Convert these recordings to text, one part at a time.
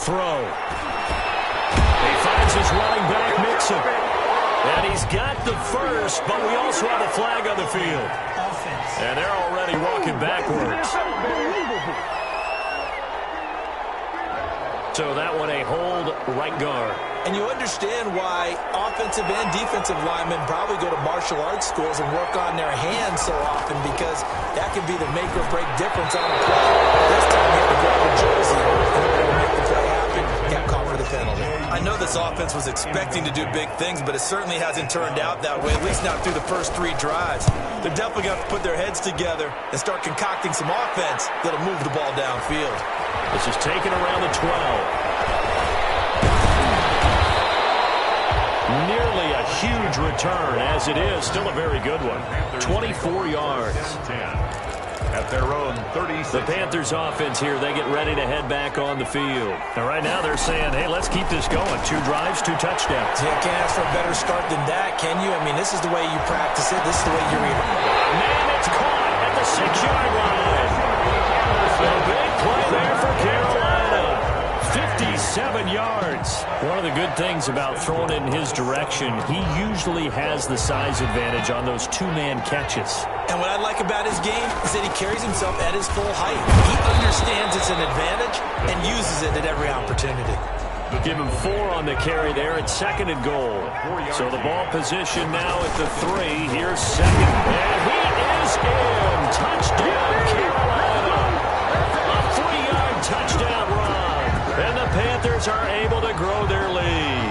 throw. He finds his running back, Mixon. And he's got the first, but we also have a flag on the field. And they're already walking backwards. So that one a hold right guard. And you understand why offensive and defensive linemen probably go to martial arts schools and work on their hands so often, because that can be the make or break difference on a play. This time he had to grab a jersey in order to make the play happen. Got caught for the penalty. I know this offense was expecting to do big things, but it certainly hasn't turned out that way, at least not through the first 3 drives. They're definitely going to put their heads together and start concocting some offense that'll move the ball downfield. This is taken around the 12. Nearly a huge return, as it is. Still a very good one. 24 yards. At their own 36. The Panthers offense here, they get ready to head back on the field. And right now they're saying, hey, let's keep this going. 2 drives, 2 touchdowns. Yeah, can't ask for a better start than that, can you? I mean, this is the way you practice it. This is the way you read it. Man, it's caught at the 6-yard line. A big play there for Carolina. 57 yards. One of the good things about throwing it in his direction, he usually has the size advantage on those 2-man catches. And what I like about his game is that he carries himself at his full height. He understands it's an advantage and uses it at every opportunity. Give him 4 on the carry there at 2nd and goal. So the ball position now at the 3. Here's 2nd. And he is in. Touchdown, Carolina. A 3-yard touchdown run. And the Panthers are able to grow their lead.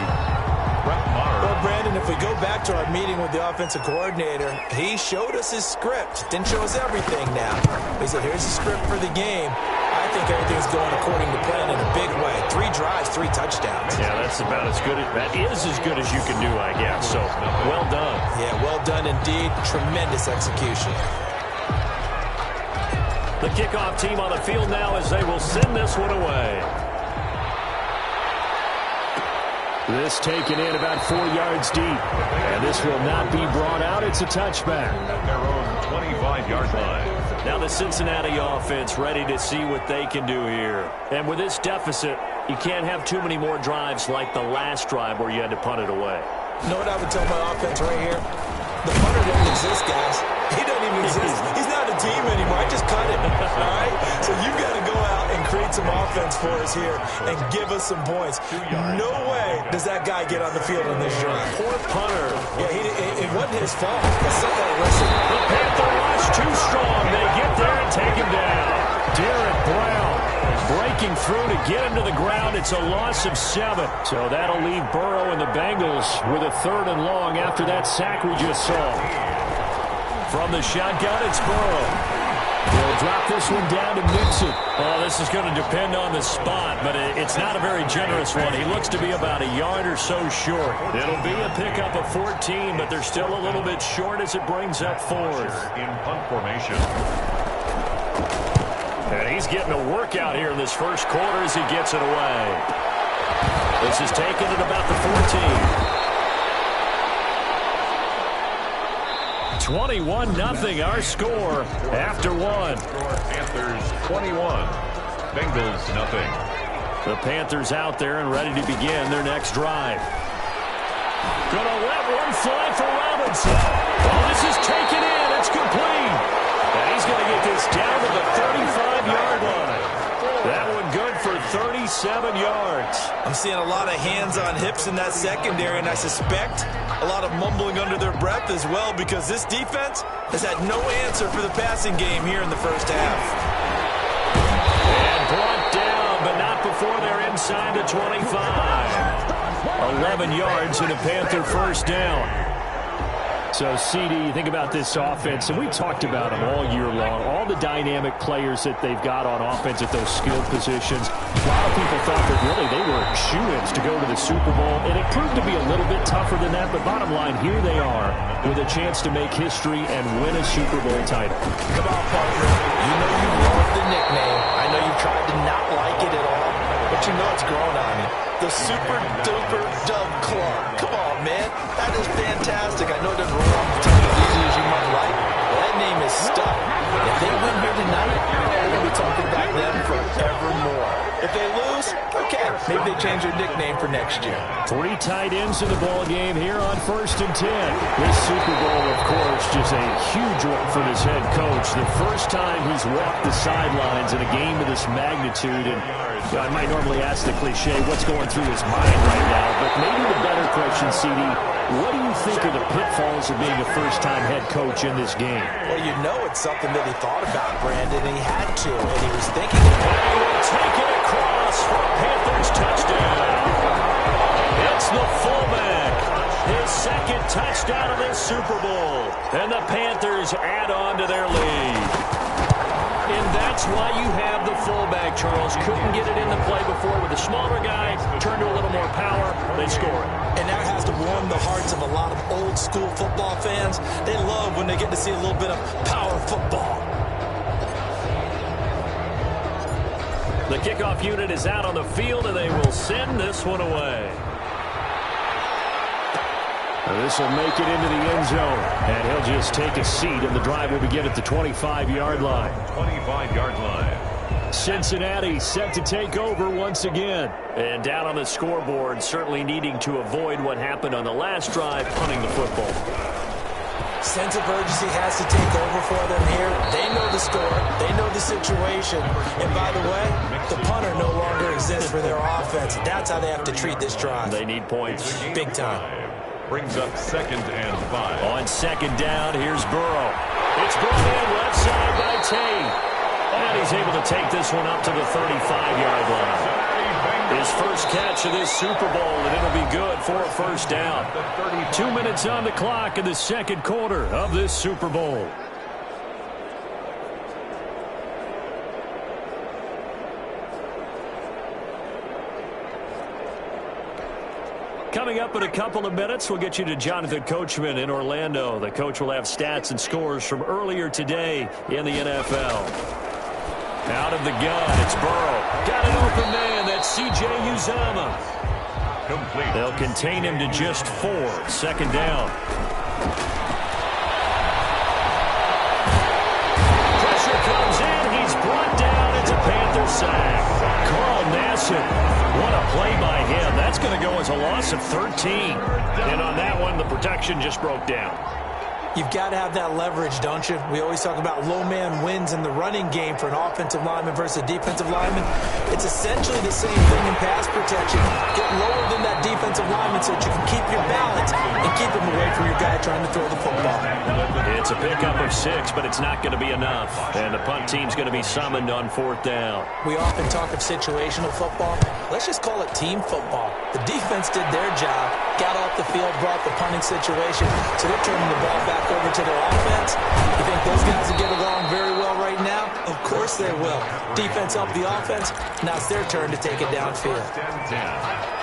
Well, Brandon, if we go back to our meeting with the offensive coordinator, he showed us his script. Didn't show us everything now. He said, here's the script for the game. I think everything's going according to plan in a big way. 3 drives, 3 touchdowns. Yeah, that's about as good. That is as good as you can do, I guess. So, well done. Yeah, well done indeed. Tremendous execution. The kickoff team on the field now as they will send this one away. This taken in about 4 yards deep. And this will not be brought out. It's a touchback. At their own 25-yard line. Now the Cincinnati offense ready to see what they can do here. And with this deficit, you can't have too many more drives like the last drive where you had to punt it away. You know what I would tell my offense right here? The punter doesn't exist, guys. He doesn't even exist. He's not a team anymore. I just cut him. All right? So you've got to go out and create some offense for us here and give us some points. No way does that guy get on the field on this drive. Poor punter. Yeah, it wasn't his fault. But somebody listen. The Panther rush too strong. They get there and take him down. Derek Brown breaking through to get him to the ground. It's a loss of 7. So that'll leave Burrow and the Bengals with a 3rd and long after that sack we just saw. From the shotgun, it's Burrow. He'll drop this one down to Mixon. Oh, this is going to depend on the spot, but it's not a very generous one. He looks to be about a yard or so short. It'll be a pickup of 14, but they're still a little bit short as it brings up 4th. In punt formation. And he's getting a workout here in this first quarter as he gets it away. This is taken at about the 14. 21-0 our score after 1. Panthers 21, Bengals 0. The Panthers out there and ready to begin their next drive. Gonna let one fly for Robinson. Oh, this is taken in. It's complete. And he's going to get this down to the 35-yard line. That one good for 37 yards. I'm seeing a lot of hands on hips in that secondary, and I suspect a lot of mumbling under their breath as well, because this defense has had no answer for the passing game here in the first half. And brought down, but not before they're inside the 25. 11 yards and a Panther first down. So, CD, you think about this offense, and we talked about them all year long, all the dynamic players that they've got on offense at those skilled positions. A lot of people thought that really they were shoo-ins to go to the Super Bowl, and it proved to be a little bit tougher than that, but bottom line, here they are with a chance to make history and win a Super Bowl title. Come on, partner. You know you love the nickname. I know you've tried to not like it at all, but you know it's growing on you. The Super Duper Dub Club. Come on, man. That is fantastic. I know it doesn't roll off the tongue as easy as you might like, but that name is stuck. If they win here tonight, we're going to be talking about them forevermore. If they lose, okay, maybe they change their nickname for next year. 3 tight ends in the ball game here on 1st and 10. This Super Bowl, of course, just a huge one for this head coach. The first time he's walked the sidelines in a game of this magnitude. And I might normally ask the cliche, what's going through his mind right now? But maybe the better question, CD, what do you think are the pitfalls of being a first-time head coach in this game? Well, you know it's something that he thought about, Brandon, and he had to, and he was thinking about it. He will take it across for a Panthers touchdown. It's the fullback. His 2nd touchdown of this Super Bowl. And the Panthers add on to their lead. And that's why you have the fullback, Charles. Couldn't get it in the play before with the smaller guy. Turned to a little more power. They score it. And that has to warm the hearts of a lot of old-school football fans. They love when they get to see a little bit of power football. The kickoff unit is out on the field, and they will send this one away. This will make it into the end zone, and he'll just take a seat, and the drive will begin at the 25-yard line. 25-yard line. Cincinnati set to take over once again. And down on the scoreboard, certainly needing to avoid what happened on the last drive, punting the football. Sense of urgency has to take over for them here. They know the score. They know the situation. And by the way, the punter no longer exists for their offense. That's how they have to treat this drive. They need points. Big time. Brings up 2nd and 5. On 2nd down, here's Burrow. It's brought in left side by Tate. And he's able to take this one up to the 35-yard line. His first catch of this Super Bowl, and it'll be good for a first down. 2 minutes on the clock in the 2nd quarter of this Super Bowl. Coming up in a couple of minutes, we'll get you to Jonathan Coachman in Orlando. The coach will have stats and scores from earlier today in the NFL. Out of the gun, it's Burrow. Got an open man, that's C.J. Uzomah. Complete. They'll contain him to just 4. 2nd down. Pressure comes in, he's brought down. It's a Panther sack. Carl Nassib, what a play by him. That's going to go as a loss of 13. And on that one, the protection just broke down. You've got to have that leverage, don't you? We always talk about low man wins in the running game for an offensive lineman versus a defensive lineman. It's essentially the same thing in pass protection. Get lower than that defensive lineman so that you can keep your balance and keep him away from your guy trying to throw the football. It's a pickup of 6, but it's not going to be enough. And the punt team's going to be summoned on 4th down. We often talk of situational football. Let's just call it team football. The defense did their job, got off the field, brought the punting situation, so they're turning the ball back over to their offense. You think those guys will get along very well right now? Of course they will. Defense helped the offense. Now it's their turn to take it downfield.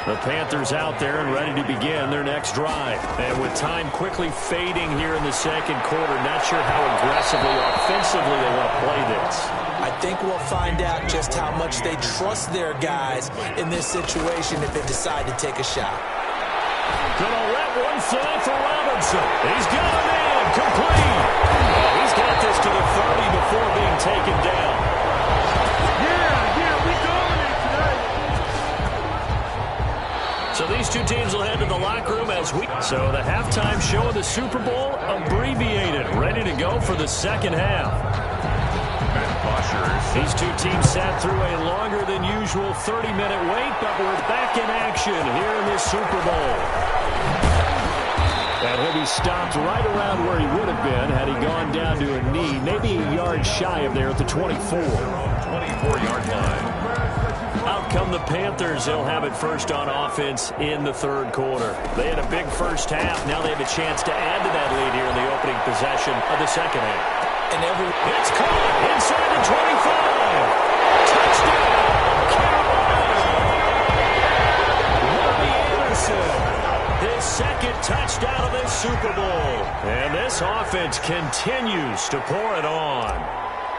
The Panthers out there and ready to begin their next drive. And with time quickly fading here in the 2nd quarter, not sure how aggressively, offensively they want to play this. I think we'll find out just how much they trust their guys in this situation if they decide to take a shot. Gonna let one fly for Robinson. He's got a man complete. He's got this to the 30 before being taken down. We dominate tonight. So these two teams will head to the locker room as we... So the halftime show of the Super Bowl abbreviated, ready to go for the 2nd half. These two teams sat through a longer than usual 30-minute wait, but we're back in action here in this Super Bowl. And he'll be stopped right around where he would have been had he gone down to a knee, maybe a yard shy of there at the 24. 24-yard line. Out come the Panthers. They'll have it first on offense in the 3rd quarter. They had a big first half. Now they have a chance to add to that lead here in the opening possession of the 2nd half. It's caught inside the 25. Touchdown, Carolina. Robbie Anderson, his 2nd touchdown of this Super Bowl. And this offense continues to pour it on.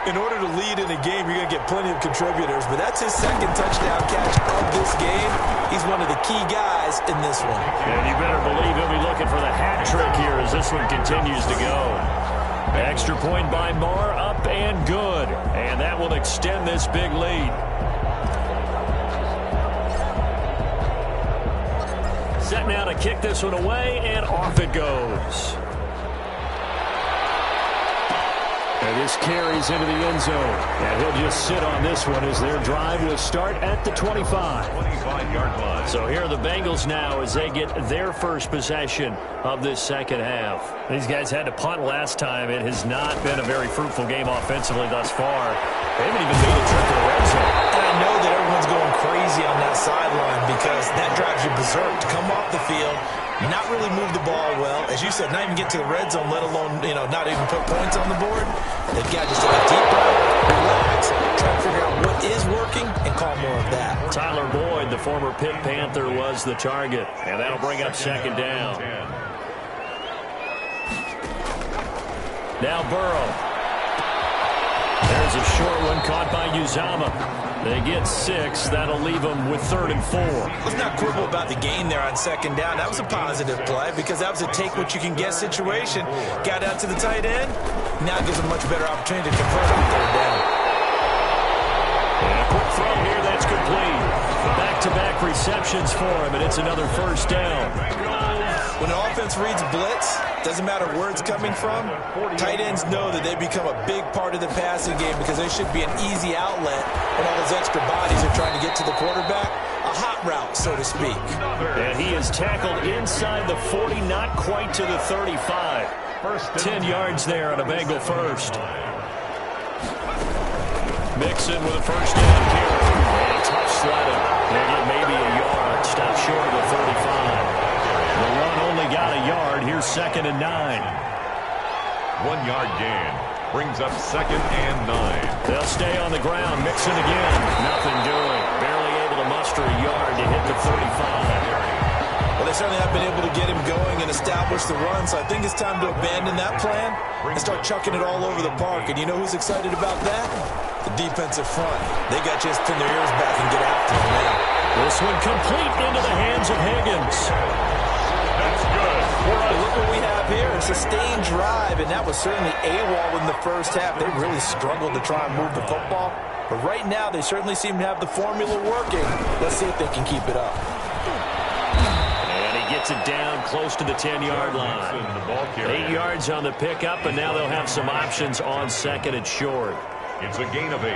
In order to lead in a game, you're going to get plenty of contributors, but that's his 2nd touchdown catch of this game. He's one of the key guys in this one. And you better believe he'll be looking for the hat trick here as this one continues to go. Extra point by Marr, up and good. And that will extend this big lead. Set now to kick this one away, and off it goes. And this carries into the end zone. And he'll just sit on this one as their drive will start at the 25. 25-yard line. So here are the Bengals now as they get their first possession of this second half. These guys had to punt last time. It has not been a very fruitful game offensively thus far. They haven't even made a trip to the red zone. And I know that everyone's going crazy on that sideline because that drives you berserk to come off the field, not really move the ball well. As you said, not even get to the red zone, let alone, not even put points on the board. They've got to just take a deep breath, relax, try to figure out what is working, and call more of that. Tyler Boyd, the former Pitt Panther, was the target. And that'll bring up second down. Now Burrow. There's a short one caught by Uzama. They get 6. That'll leave them with 3rd and 4. Let's not quibble about the gain there on second down. That was a positive play because that was a take-what-you-can-get situation. Got out to the tight end. Now it gives them a much better opportunity to convert on 3rd down. And a quick throw here. That's complete. Back-to-back receptions for him, and it's another first down. When the offense reads blitz, doesn't matter where it's coming from, tight ends know that they become a big part of the passing game because they should be an easy outlet when all those extra bodies are trying to get to the quarterback. A hot route, so to speak. And he is tackled inside the 40, not quite to the 35. 10 yards there on a Bengal first. Mixon with a first down carry. And a tough sledding. They get maybe a yard. Stop short of the 35. The run only got a yard. Here's 2nd and 9. 1-yard gain. Brings up 2nd and 9. They'll stay on the ground. Mixon again. Nothing doing. Barely able to muster a yard to hit the 35. Well, they certainly have been able to get him going and establish the run, so I think it's time to abandon that plan and start chucking it all over the park. And you know who's excited about that? The defensive front. They got to just pin their ears back and get after him now. This one complete into the hands of Higgins. That's good. Boy, look what we have here. A sustained drive, and that was certainly AWOL in the first half. They really struggled to try and move the football. But right now, they certainly seem to have the formula working. Let's see if they can keep it up. And he gets it down close to the 10-yard line. 8 yards on the pickup, and now they'll have some options on 2nd and short. It's a gain of 8.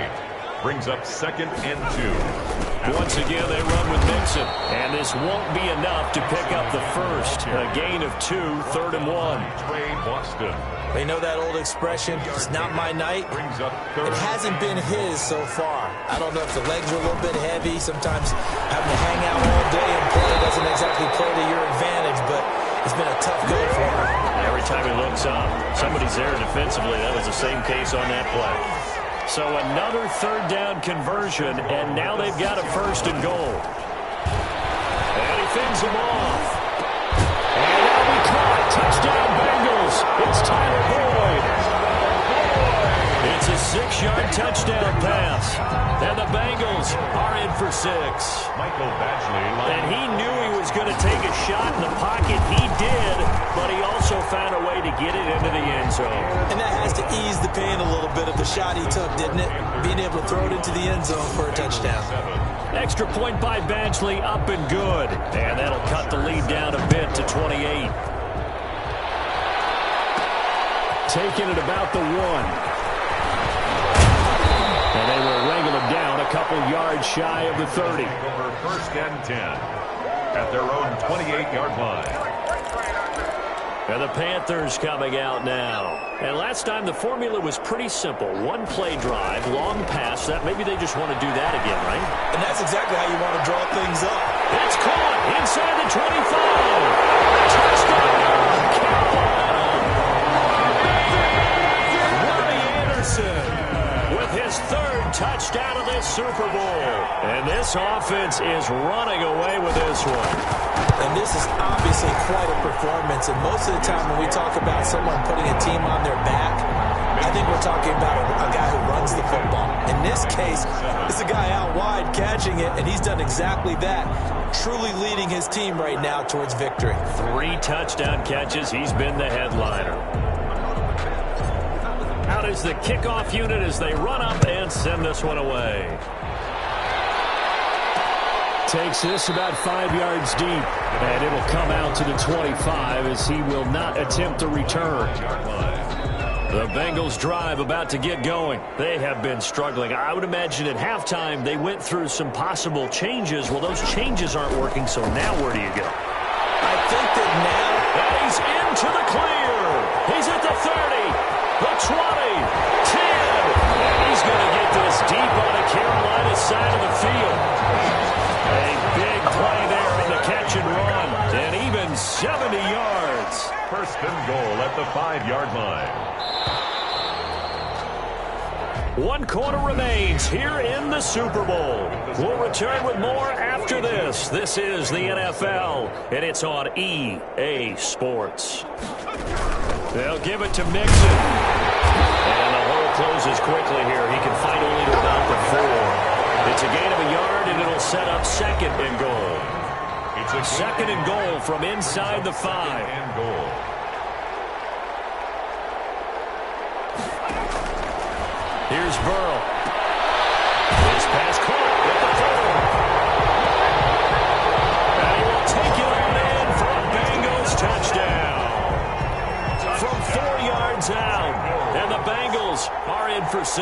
Brings up 2nd and 2. Once again, they run with Mixon. And this won't be enough to pick up the first. A gain of 2, 3rd and 1. Trey Boston. They know that old expression, it's not my night. Brings up 3rd. It hasn't been his so far. I don't know if the legs are a little bit heavy. Sometimes having to hang out all day and play doesn't exactly play to your advantage, but it's been a tough go for him. Every time he looks up, somebody's there defensively. That was the same case on that play. So another 3rd down conversion, and now they've got a 1st and goal. And he fends him off. And that'll be caught. Touchdown Bengals. It's Tyler Boyd. It's a 6-yard touchdown pass. And the Bengals are in for 6. Michael Badgley. And he knew he was going to take a shot in the pocket. He did, but he also found a way to get it into the end zone. And that has to ease the pain a little bit of the shot he took, didn't it? Being able to throw it into the end zone for a touchdown. Extra point by Badgley, up and good. And that'll cut the lead down a bit to 28. Taking it about the 1. And they will wrangle him down a couple yards shy of the 30. Over 1st and 10. At their own 28-yard line. And the Panthers coming out now. And last time the formula was pretty simple. 1 play drive, long pass. That maybe they just want to do that again, right? And that's exactly how you want to draw things up. It's caught inside the 25. Touchdown, Carolina. Robbie Anderson with his 3rd touchdown of this Super Bowl. And this offense is running away with this one. And this is obviously quite a performance. And most of the time when we talk about someone putting a team on their back, I think we're talking about a guy who runs the football. In this case, it's a guy out wide catching it, and he's done exactly that, truly leading his team right now towards victory. 3 touchdown catches. He's been the headliner. Out is the kickoff unit as they run up and send this one away. Takes this about 5 yards deep, and it'll come out to the 25 as he will not attempt a return. The Bengals drive about to get going. They have been struggling. I would imagine at halftime they went through some possible changes. Well, those changes aren't working, so now where do you go? I think that now... And he's into the clear. He's at the 30, the 20, 10. And he's going to get this deep on the Carolina side of the field. A big play there on the catch and run. And even 70 yards. First and goal at the 5-yard line. 1 quarter remains here in the Super Bowl. We'll return with more after this. This is the NFL, and it's on EA Sports. They'll give it to Mixon. And the hole closes quickly here. He can fight only to about the 4. It's a gain of a yard, and it'll set up second and goal. It's a second and goal from inside the 5. And goal. Here's Burrow. His pass caught with the 4. And he will take it on in for a Bengals touchdown. From 4 yards out. And the Bengals are in for 6.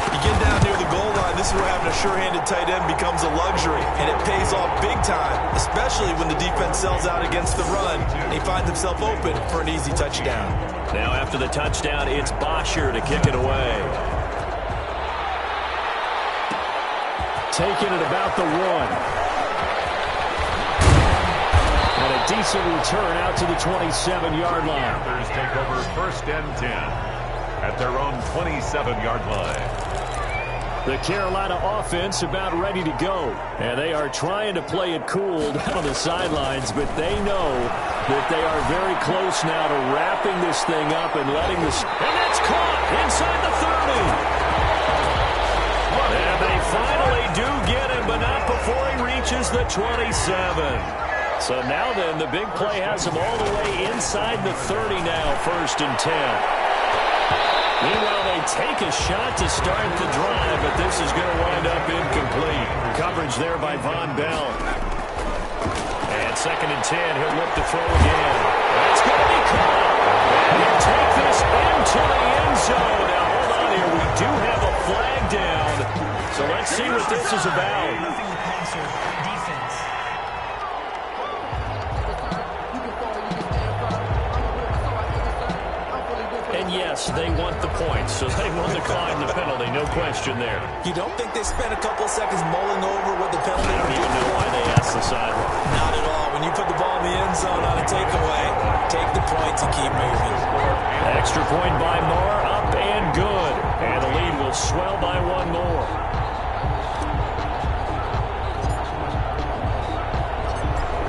You get down near the goal line, this is where having a sure-handed tight end becomes a luxury, and it pays off big time, especially when the defense sells out against the run, and he finds himself open for an easy touchdown. Now after the touchdown, it's Bosher to kick it away. Taking it about the 1. And a decent return out to the 27-yard line. Panthers take over first and 10 at their own 27-yard line. The Carolina offense about ready to go. And they are trying to play it cool down on the sidelines, but they know that they are very close now to wrapping this thing up and letting this... And that's caught inside the 30. And they finally do get him, but not before he reaches the 27. So now then, the big play has him all the way inside the 30 now, first and 10. Meanwhile, they take a shot to start the drive, but this is going to wind up incomplete. Coverage there by Von Bell. And second and 10, he'll look to throw again. That's going to be caught. And he'll take this into the end zone. Now, hold on here. We do have a flag down. So let's see what this is about. And yes, they want the points, so they will decline the penalty, no question there. You don't think they spent a couple seconds mulling over what the penalty I don't even know why they asked the sideline. Not at all. When you put the ball in the end zone on a takeaway, take the points and keep moving. Extra point by Moore, up and good. And the lead will swell by 1 more.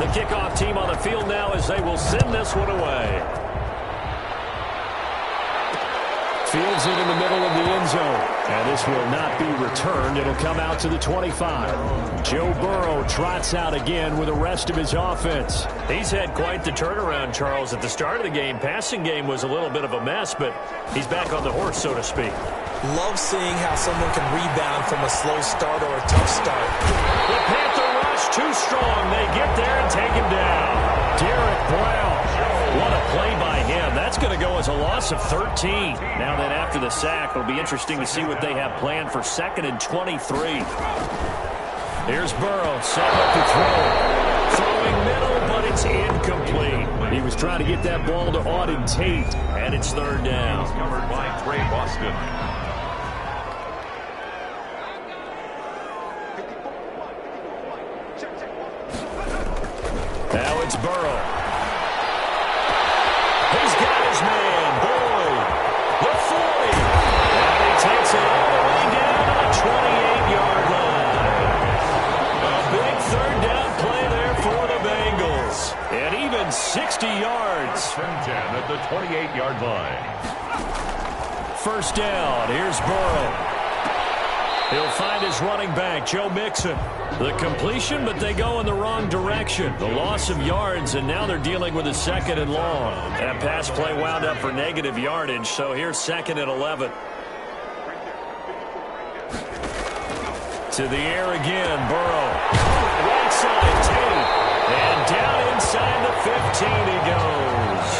The kickoff team on the field now as they will send this one away. Fields it in the middle of the end zone. And this will not be returned. It'll come out to the 25. Joe Burrow trots out again with the rest of his offense. He's had quite the turnaround, Charles. At the start of the game, passing game was a little bit of a mess, but he's back on the horse, so to speak. Love seeing how someone can rebound from a slow start or a tough start. The Panther rush too strong. They get there and take him down. Derek Brown. What a play by him. That's going to go as a loss of 13. Now then, after the sack, it'll be interesting to see what they have planned for second and 23. Here's Burrow, set up to throw. Throwing middle, but it's incomplete. He was trying to get that ball to Auden Tate, and it's third down. Covered by Trey Boston. Now it's Burrow. He's got his man, Boyd. The 40. And he takes it all the way down to the 28-yard line. A big third down play there for the Bengals. And even 60 yards. Turn 10 at the 28-yard line. First down. Here's Burrow. He'll find his running back, Joe Mixon. The completion, but they go in the wrong direction. The loss of yards, and now they're dealing with a second and long. That pass play wound up for negative yardage, so here's second and 11. To the air again, Burrow. Right side, Tate. And down inside the 15 he goes.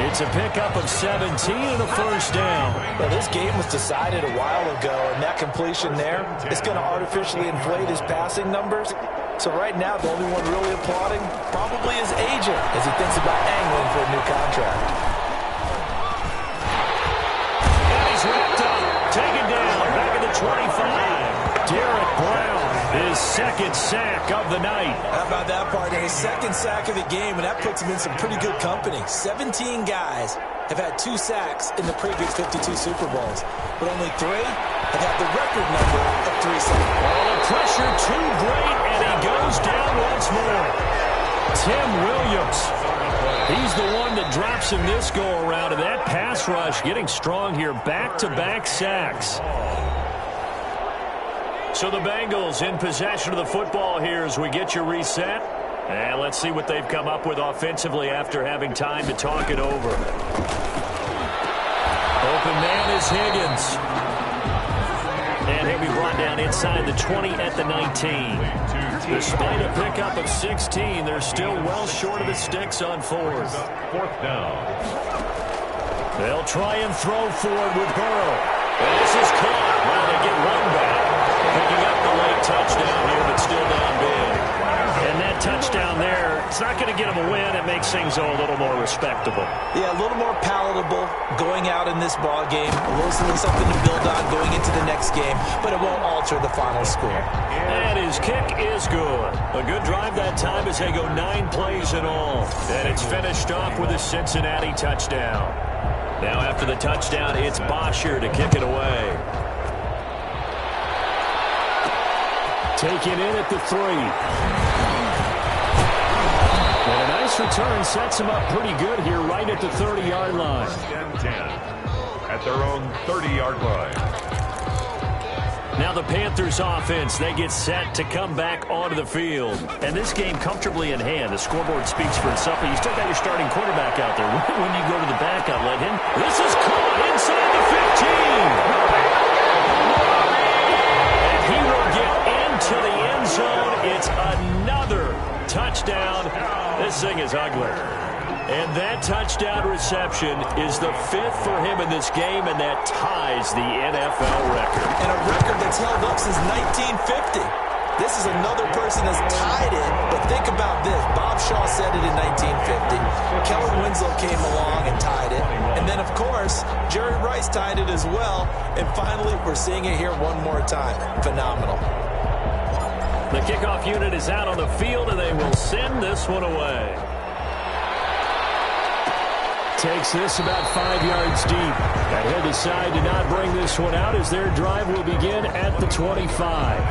It's a pickup of 17 and a first down. Well, this game was decided a while ago, and that completion there is going to artificially inflate his passing numbers. So right now, the only one really applauding probably his agent as he thinks about angling for a new contract. And he's ripped up, taken down, back at the 25. Derek Brown, his second sack of the night. How about that part? His second sack of the game, and that puts him in some pretty good company. 17 guys have had 2 sacks in the previous 52 Super Bowls, but only 3 have had the record number of 3 sacks. Well, the pressure too great, and he goes down once more. Tim Williams, he's the one that drops him this go-around, and that pass rush getting strong here. Back-to-back sacks. So the Bengals in possession of the football here as we get you reset. And let's see what they've come up with offensively after having time to talk it over. Open man is Higgins. And he'll be brought down inside the 20 at the 19. Despite a pickup of 16, they're still well short of the sticks on 4th. 4th down. They'll try and throw forward with Burrow. And this is caught. Well, they get one back. Picking up the late touchdown here, but still down big. And that touchdown there, it's not going to get them a win. It makes things a little more respectable. Yeah, a little more palatable going out in this ball game. A little something to build on going into the next game, but it won't alter the final score. And his kick is good. A good drive that time as they go 9 plays in all. And it's finished off with a Cincinnati touchdown. Now after the touchdown, it's Bosher to kick it away. Taken in at the 3. And a nice return sets him up pretty good here right at the 30-yard line. 10 at their own 30-yard line. Now the Panthers offense, they get set to come back onto the field. And this game comfortably in hand. The scoreboard speaks for itself, but you still got your starting quarterback out there. When you go to the backup, let him. This is caught inside the 15. And he will get into the end zone. It's another touchdown. This thing is ugly. And that touchdown reception is the 5th for him in this game, and that ties the NFL record. And a record that's held up since 1950. This is another person that's tied it, but think about this. Bob Shaw said it in 1950. Kellen Winslow came along and tied it. And then, of course, Jerry Rice tied it as well. And finally, we're seeing it here one more time. Phenomenal. The kickoff unit is out on the field, and they will send this one away. Takes this about 5 yards deep. And he'll decide to not bring this one out as their drive will begin at the 25.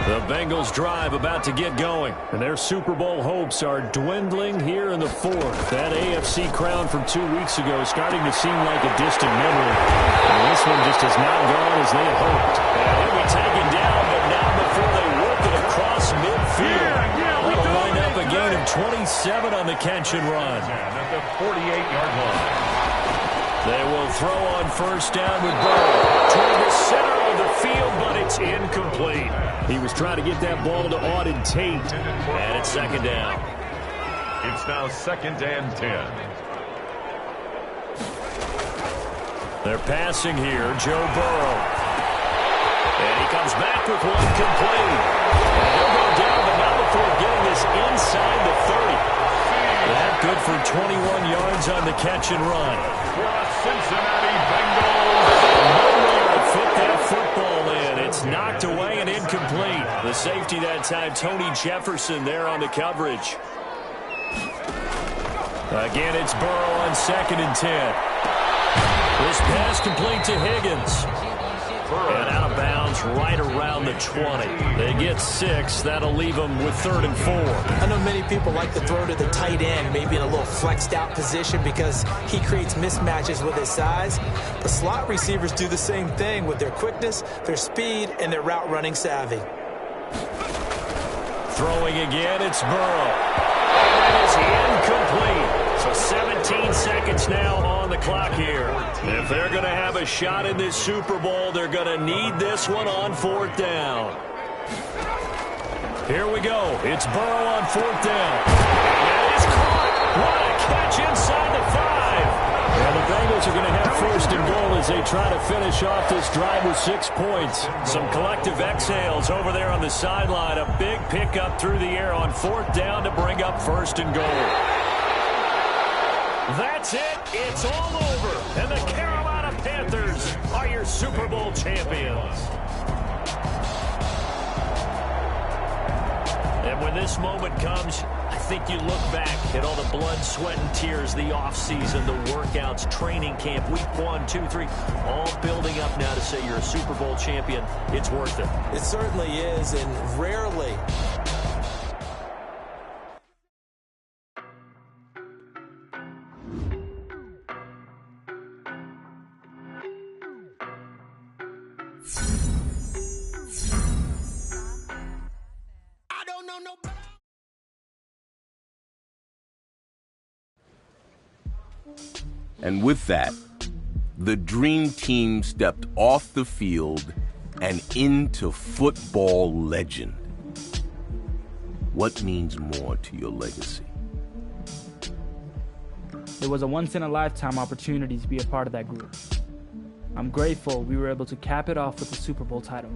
The Bengals drive about to get going. And their Super Bowl hopes are dwindling here in the 4th. That AFC crown from 2 weeks ago is starting to seem like a distant memory. And this one just has not gone as they had hoped. And he'll be taken down, but not before they work it across midfield. That'll wind up a gain of 27 on the catch and run. At the 48-yard line. They will throw on first down with Burrow toward the center of the field, but it's incomplete. He was trying to get that ball to Auden Tate, and it's 2nd down. It's now 2nd and 10. They're passing here, Joe Burrow. And he comes back with one complete. And he'll go down, but not before getting this inside the 30. That good for 21 yards on the catch and run. For the Cincinnati Bengals. Nowhere to fit that football in. It's knocked away and incomplete. The safety that time, Tony Jefferson there on the coverage. Again, it's Burrow on 2nd and 10. This pass complete to Higgins. And out of bounds right around the 20. They get 6. That'll leave them with 3rd and 4. I know many people like to throw to the tight end, maybe in a little flexed out position because he creates mismatches with his size. The slot receivers do the same thing with their quickness, their speed, and their route running savvy. Throwing again, it's Burrow. And that is incomplete. So 17 seconds now on the clock here. If they're going to have a shot in this Super Bowl, they're going to need this one on 4th down. Here we go. It's Burrow on 4th down. And he's caught. What a catch inside the 5. And the Bengals are going to have 1st and goal as they try to finish off this drive with 6 points. Some collective exhales over there on the sideline. A big pickup through the air on 4th down to bring up 1st and goal. That's it. It's all over. And the Carolina Panthers are your Super Bowl champions. And when this moment comes, I think you look back at all the blood, sweat, and tears, the offseason, the workouts, training camp, week 1, 2, 3, all building up now to say you're a Super Bowl champion. It's worth it. It certainly is, and rarely. And with that, the Dream Team stepped off the field and into football legend. What means more to your legacy? It was a once-in-a-lifetime opportunity to be a part of that group. I'm grateful we were able to cap it off with the Super Bowl title.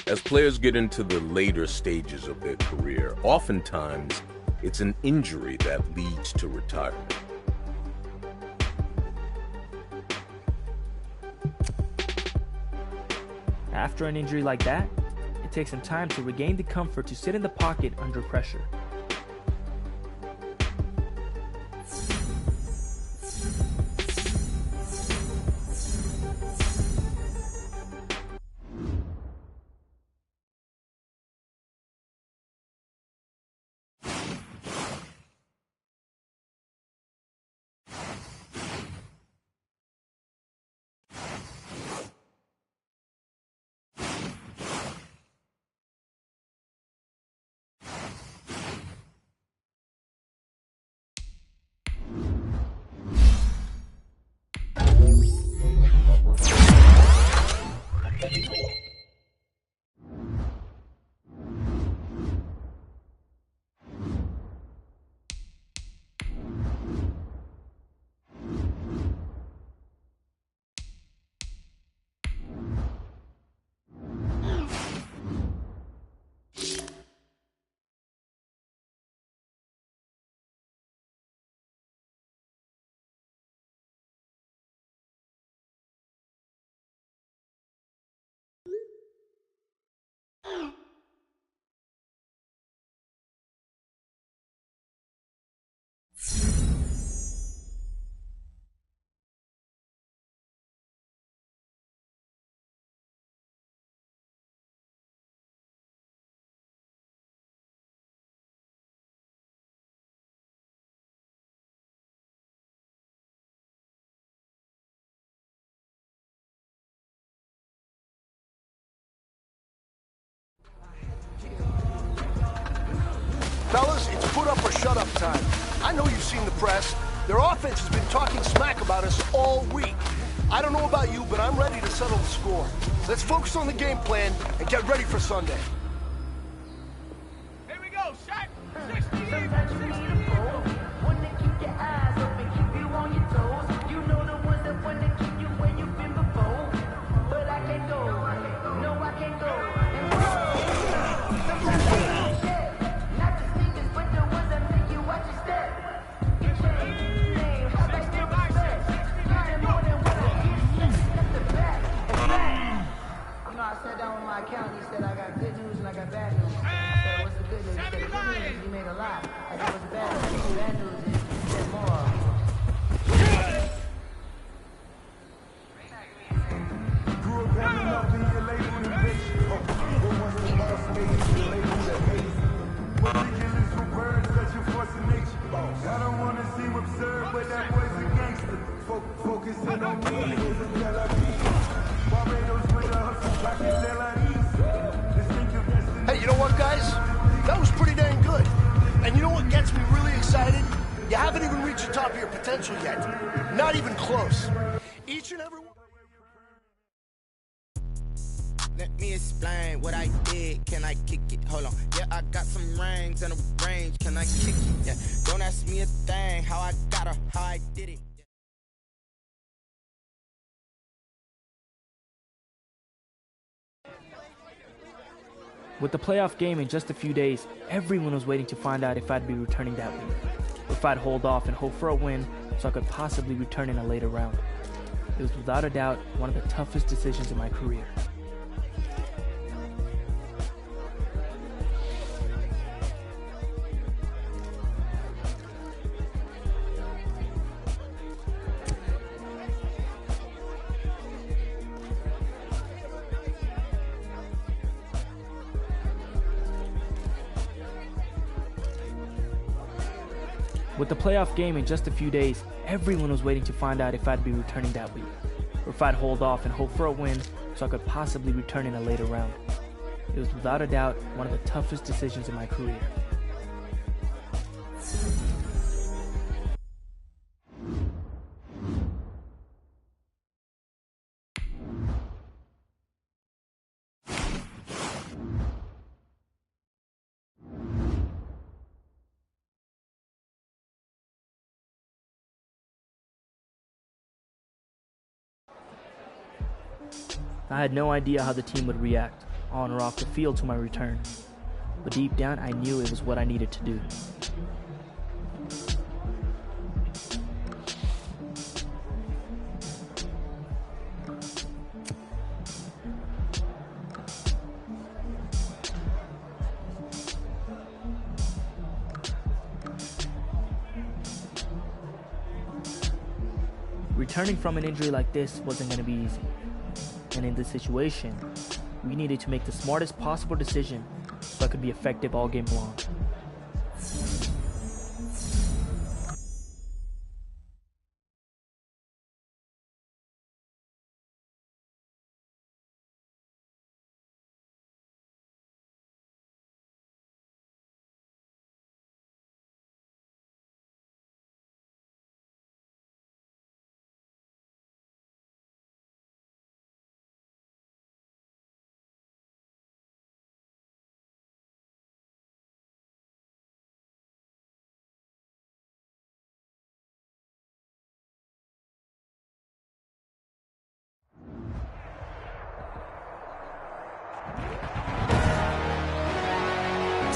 As players get into the later stages of their career, oftentimes it's an injury that leads to retirement. After an injury like that, it takes some time to regain the comfort to sit in the pocket under pressure. Fellas, it's put up or shut up time. I know you've seen the press. Their offense has been talking smack about us all week. I don't know about you, but I'm ready to settle the score. Let's focus on the game plan and get ready for Sunday. a lot. As it was bad news is you get more. Grew up having up in your label invasion. What was the boss made you label that hazy? Ridiculous for birds, such a force of nature. I don't want to seem absurd, but that boy's a gangster. Focusing on me is a therapy. Barbados with a hustle, pockets LIEs. Hey, you know what, guys? That was pretty dang good. And you know what gets me really excited? You haven't even reached the top of your potential yet. Not even close. Each and every one. Let me explain what I did. Can I kick it? Hold on. Yeah, I got some rings and a range. Can I kick it? Yeah. Don't ask me a thing. How I got her, how I did it. With the playoff game in just a few days, everyone was waiting to find out if I'd be returning that week, or if I'd hold off and hope for a win so I could possibly return in a later round. It was without a doubt one of the toughest decisions in my career. With the playoff game in just a few days, everyone was waiting to find out if I'd be returning that week, or if I'd hold off and hope for a win so I could possibly return in a later round. It was without a doubt one of the toughest decisions in my career. I had no idea how the team would react, on or off the field, to my return. But deep down, I knew it was what I needed to do. Returning from an injury like this wasn't going to be easy. And in this situation, we needed to make the smartest possible decision so I could be effective all game long.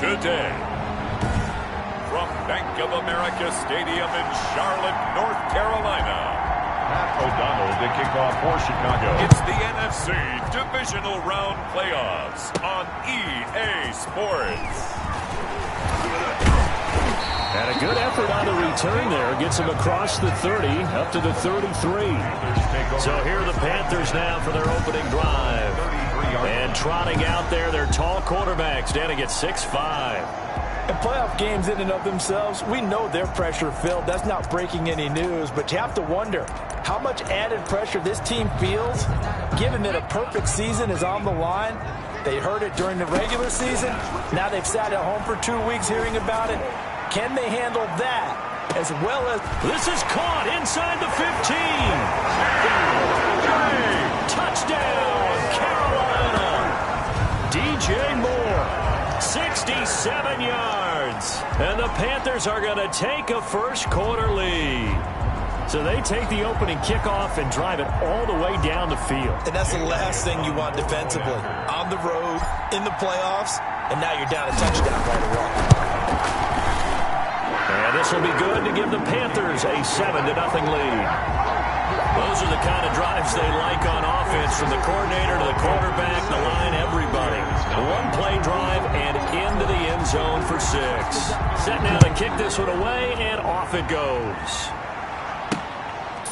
Today, from Bank of America Stadium in Charlotte, North Carolina, Pat O'Donnell to kick off for Chicago. It's the NFC Divisional Round Playoffs on EA Sports. And a good effort on the return there. Gets him across the 30, up to the 33. So here are the Panthers now for their opening drive. And trotting out there, their tall quarterbacks standing at 6'5". And playoff games in and of themselves, we know they're pressure-filled. That's not breaking any news, but you have to wonder how much added pressure this team feels, given that a perfect season is on the line. They heard it during the regular season. Now they've sat at home for 2 weeks hearing about it. Can they handle that as well as... This is caught inside the 15. Touchdown, Carolina. DJ Moore, 67 yards. And the Panthers are going to take a first-quarter lead. So they take the opening kickoff and drive it all the way down the field. And that's the last thing you want defensively. On the road, in the playoffs, and now you're down a touchdown right away. And this will be good to give the Panthers a 7-0 lead. Those are the kind of drives they like on offense, from the coordinator to the quarterback, the line, everybody. One play drive and into the end zone for 6. Set now to kick this one away, and off it goes.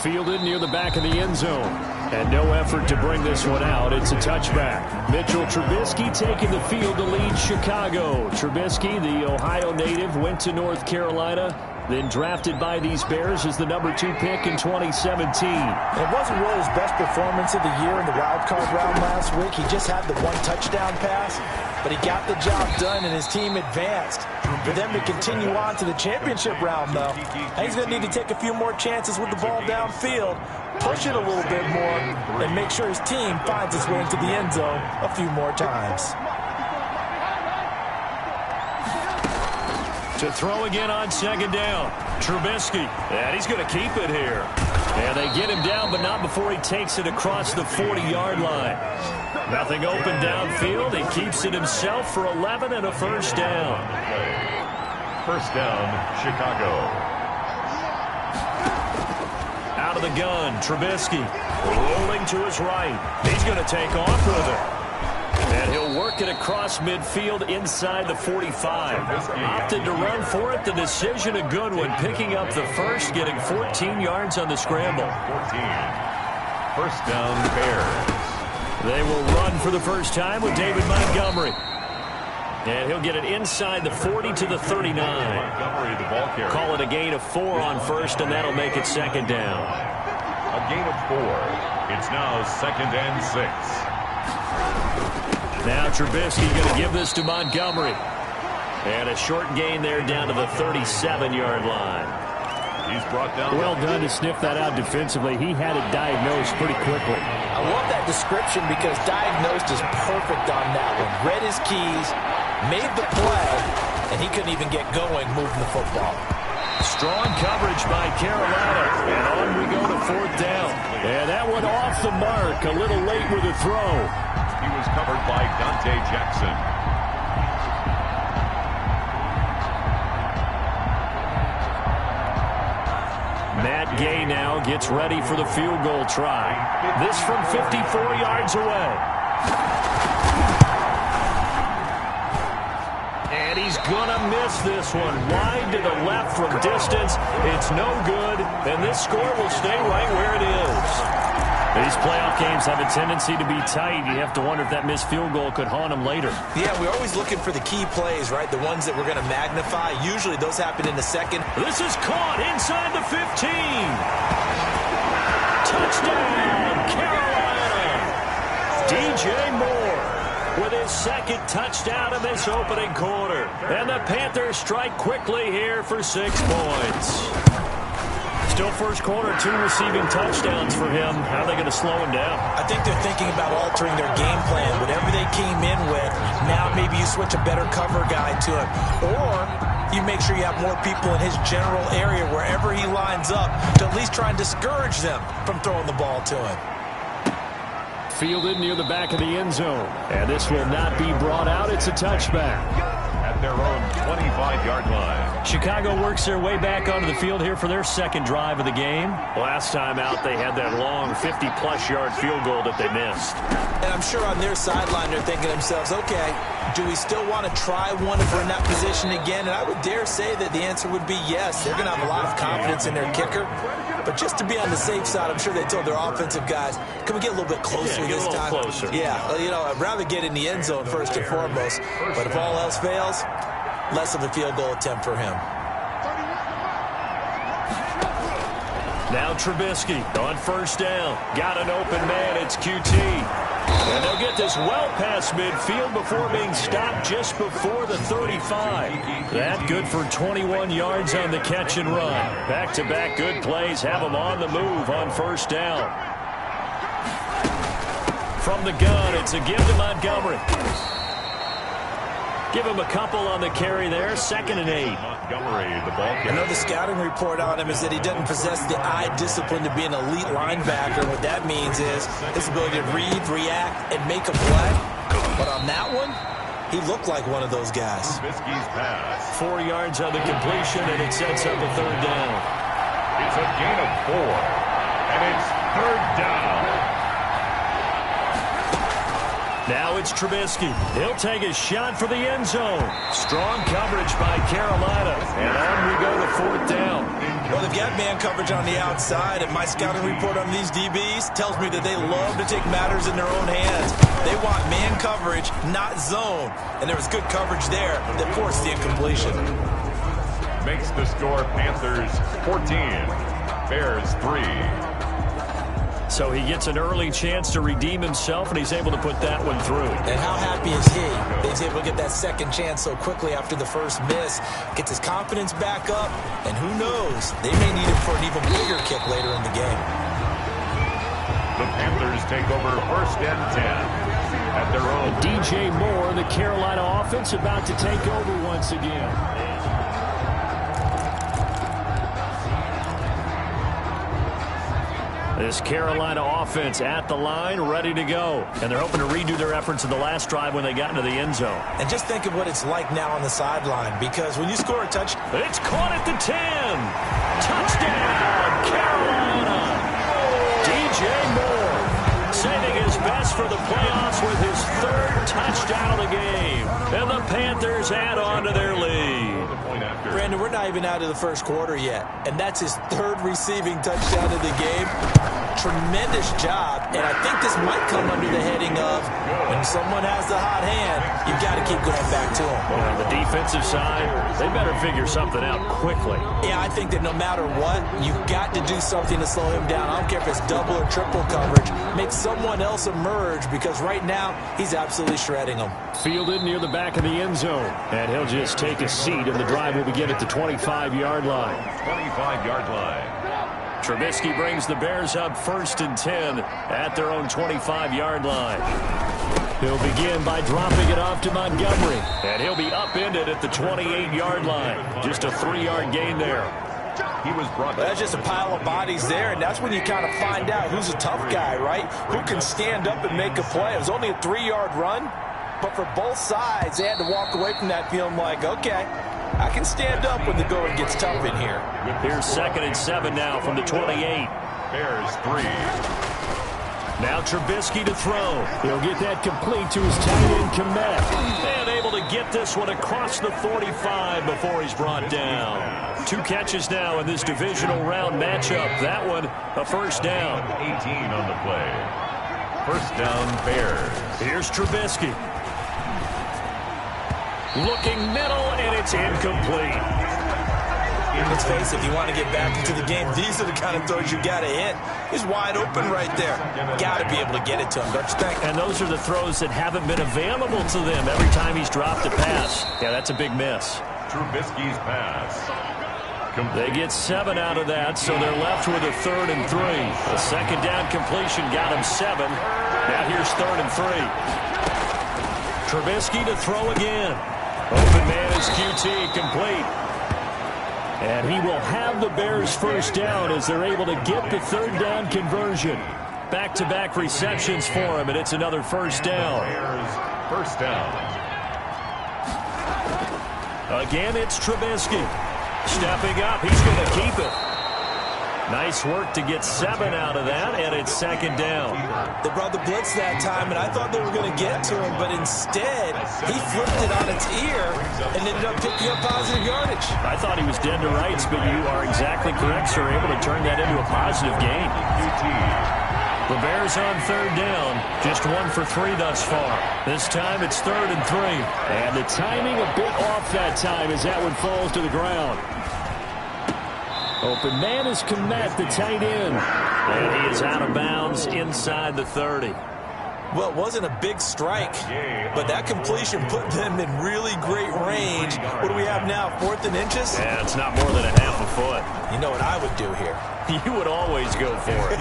Fielded near the back of the end zone. And no effort to bring this one out. It's a touchback. Mitchell Trubisky taking the field to lead Chicago. Trubisky, the Ohio native, went to North Carolina, then drafted by these Bears as the number 2 pick in 2017. It wasn't really his best performance of the year in the wild card round last week. He just had the 1 touchdown pass, but he got the job done and his team advanced. For them to continue on to the championship round, though, he's going to need to take a few more chances with the ball downfield, push it a little bit more, and make sure his team finds its way into the end zone a few more times. To throw again on 2nd down. Trubisky, and he's going to keep it here. And they get him down, but not before he takes it across the 40-yard line. Nothing open downfield. He keeps it himself for 11 and a first down. First down, Chicago. Out of the gun, Trubisky rolling to his right. He's going to take off with it. And he'll work it across midfield inside the 45. Opted to run for it. The decision a good one. Picking up the first, getting 14 yards on the scramble. 14. First down, Bears. They will run for the first time with David Montgomery. And he'll get it inside the 40 to the 39. Montgomery, the ball carrier. Call it a gain of 4 on first, and that'll make it 2nd down. A gain of 4. It's now 2nd and 6. Now Trubisky going to give this to Montgomery. And a short gain there down to the 37-yard line. He's brought down. Well done to sniff that out defensively. He had it diagnosed pretty quickly. I love that description because diagnosed is perfect on that one. Read his keys, made the play, and he couldn't even get going moving the football. Strong coverage by Carolina. And on we go to 4th down. And that one off the mark. A little late with the throw. He was covered by Dante Jackson. Matt Gay now gets ready for the field goal try. This from 54 yards away. And he's gonna miss this one. Wide to the left from distance. It's no good, and this score will stay right where it is. These playoff games have a tendency to be tight. You have to wonder if that missed field goal could haunt them later. Yeah, we're always looking for the key plays, right? The ones that we're going to magnify. Usually those happen in the second. This is caught inside the 15. Touchdown, Carolina. DJ Moore with his 2nd touchdown in this opening quarter. And the Panthers strike quickly here for 6 points. Still first quarter, 2 receiving touchdowns for him. How are they going to slow him down? I think they're thinking about altering their game plan. Whatever they came in with, now maybe you switch a better cover guy to him. Or you make sure you have more people in his general area wherever he lines up to at least try and discourage them from throwing the ball to him. Fielded near the back of the end zone. And this will not be brought out. It's a touchback. At their own 25-yard line. Chicago works their way back onto the field here for their 2nd drive of the game. Last time out, they had that long 50-plus yard field goal that they missed. And I'm sure on their sideline, they're thinking to themselves, okay, do we still want to try one if we're in that position again? And I would dare say that the answer would be yes. They're going to have a lot of confidence in their kicker. But just to be on the safe side, I'm sure they told their offensive guys, can we get a little bit closer this time? Closer. Yeah, well, you know, I'd rather get in the end zone first and foremost. But if all else fails, less of a field goal attempt for him. Now Trubisky on 1st down. Got an open man. It's QT. And they'll get this well past midfield before being stopped just before the 35. That good for 21 yards on the catch and run. Back-to-back good plays have them on the move on 1st down. From the gun, it's a give to Montgomery. Give him a couple on the carry there. 2nd and 8. Montgomery, the ball carrier. I know the scouting report on him is that he doesn't possess the eye discipline to be an elite linebacker. What that means is his ability to read, react, and make a play. But on that one, he looked like one of those guys. Trubisky's pass. 4 yards on the completion, and it sets up a 3rd down. It's a gain of 4. And it's third down. Now it's Trubisky. He'll take a shot for the end zone. Strong coverage by Carolina. And on we go to fourth down. Well, they've got man coverage on the outside, and my scouting report on these DBs tells me that they love to take matters in their own hands. They want man coverage, not zone. And there was good coverage there that forced the incompletion. Makes the score Panthers 14, Bears 3. So he gets an early chance to redeem himself, and he's able to put that one through. And how happy is he that he's able to get that second chance so quickly after the first miss? Gets his confidence back up, and who knows, they may need him for an even bigger kick later in the game. The Panthers take over first and 10 at their own. DJ Moore, the Carolina offense, about to take over once again. This Carolina offense at the line, ready to go. And they're hoping to redo their efforts in the last drive when they got into the end zone. And just think of what it's like now on the sideline, because when you score a touchdown, it's caught at the 10. Touchdown, Carolina. DJ Moore saving his best for the playoffs with his third touchdown of the game. And the Panthers add on to their lead. Brandon, we're not even out of the first quarter yet, and that's his third receiving touchdown of the game. Tremendous job, and I think this might come under the heading of when someone has the hot hand, you've got to keep going back to him. On the defensive side, they better figure something out quickly. Yeah, I think that no matter what, you've got to do something to slow him down. I don't care if it's double or triple coverage. Make someone else emerge, because right now, he's absolutely shredding them. Fielded near the back of the end zone, and he'll just take a seat, and the drive will begin at the 25-yard line. 25-yard line. Trubisky brings the Bears up first and 10 at their own 25-yard line. He'll begin by dropping it off to Montgomery, and he'll be upended at the 28-yard line. Just a 3-yard gain there. He was brought. That's just a pile of bodies there, and that's when you kind of find out who's a tough guy, right? Who can stand up and make a play. It was only a 3-yard run, but for both sides, they had to walk away from that feeling like, okay, I can stand up when the going gets tough in here. Here's 2nd and 7 now from the 28. Bears 3. Now Trubisky to throw. He'll get that complete to his tight end, Komet. And able to get this one across the 45 before he's brought down. 2 catches now in this divisional round matchup. That one, a first down. 18 on the play. First down, Bears. Here's Trubisky. Looking middle, and it's incomplete. Let's face it, if you want to get back into the game, these are the kind of throws you got to hit. He's wide open right there. Got to be able to get it to him, don't you think? And those are the throws that haven't been available to them every time he's dropped a pass. Yeah, that's a big miss. Trubisky's pass. They get 7 out of that, so they're left with a 3rd and 3. A second down completion got him 7. Now here's 3rd and 3. Trubisky to throw again. Open man is QT, complete. And he will have the Bears first down as they're able to get the 3rd down conversion. Back-to-back receptions for him, and it's another first down. Bears first down. Again, it's Trubisky. Stepping up, he's going to keep it. Nice work to get 7 out of that, and it's 2nd down. They brought the blitz that time, and I thought they were going to get to him, but instead, he flipped it on its ear and ended up picking up positive yardage. I thought he was dead to rights, but you are exactly correct, sir. Able to turn that into a positive gain. The Bears on 3rd down, just 1 for 3 thus far. This time it's 3rd and 3. And the timing a bit off that time as that one falls to the ground. Open man is Komet, the tight end. And he is out of bounds inside the 30. Well, it wasn't a big strike, but that completion put them in really great range. What do we have now, 4th and inches? Yeah, it's not more than a half a foot. You know what I would do here? You would always go for it.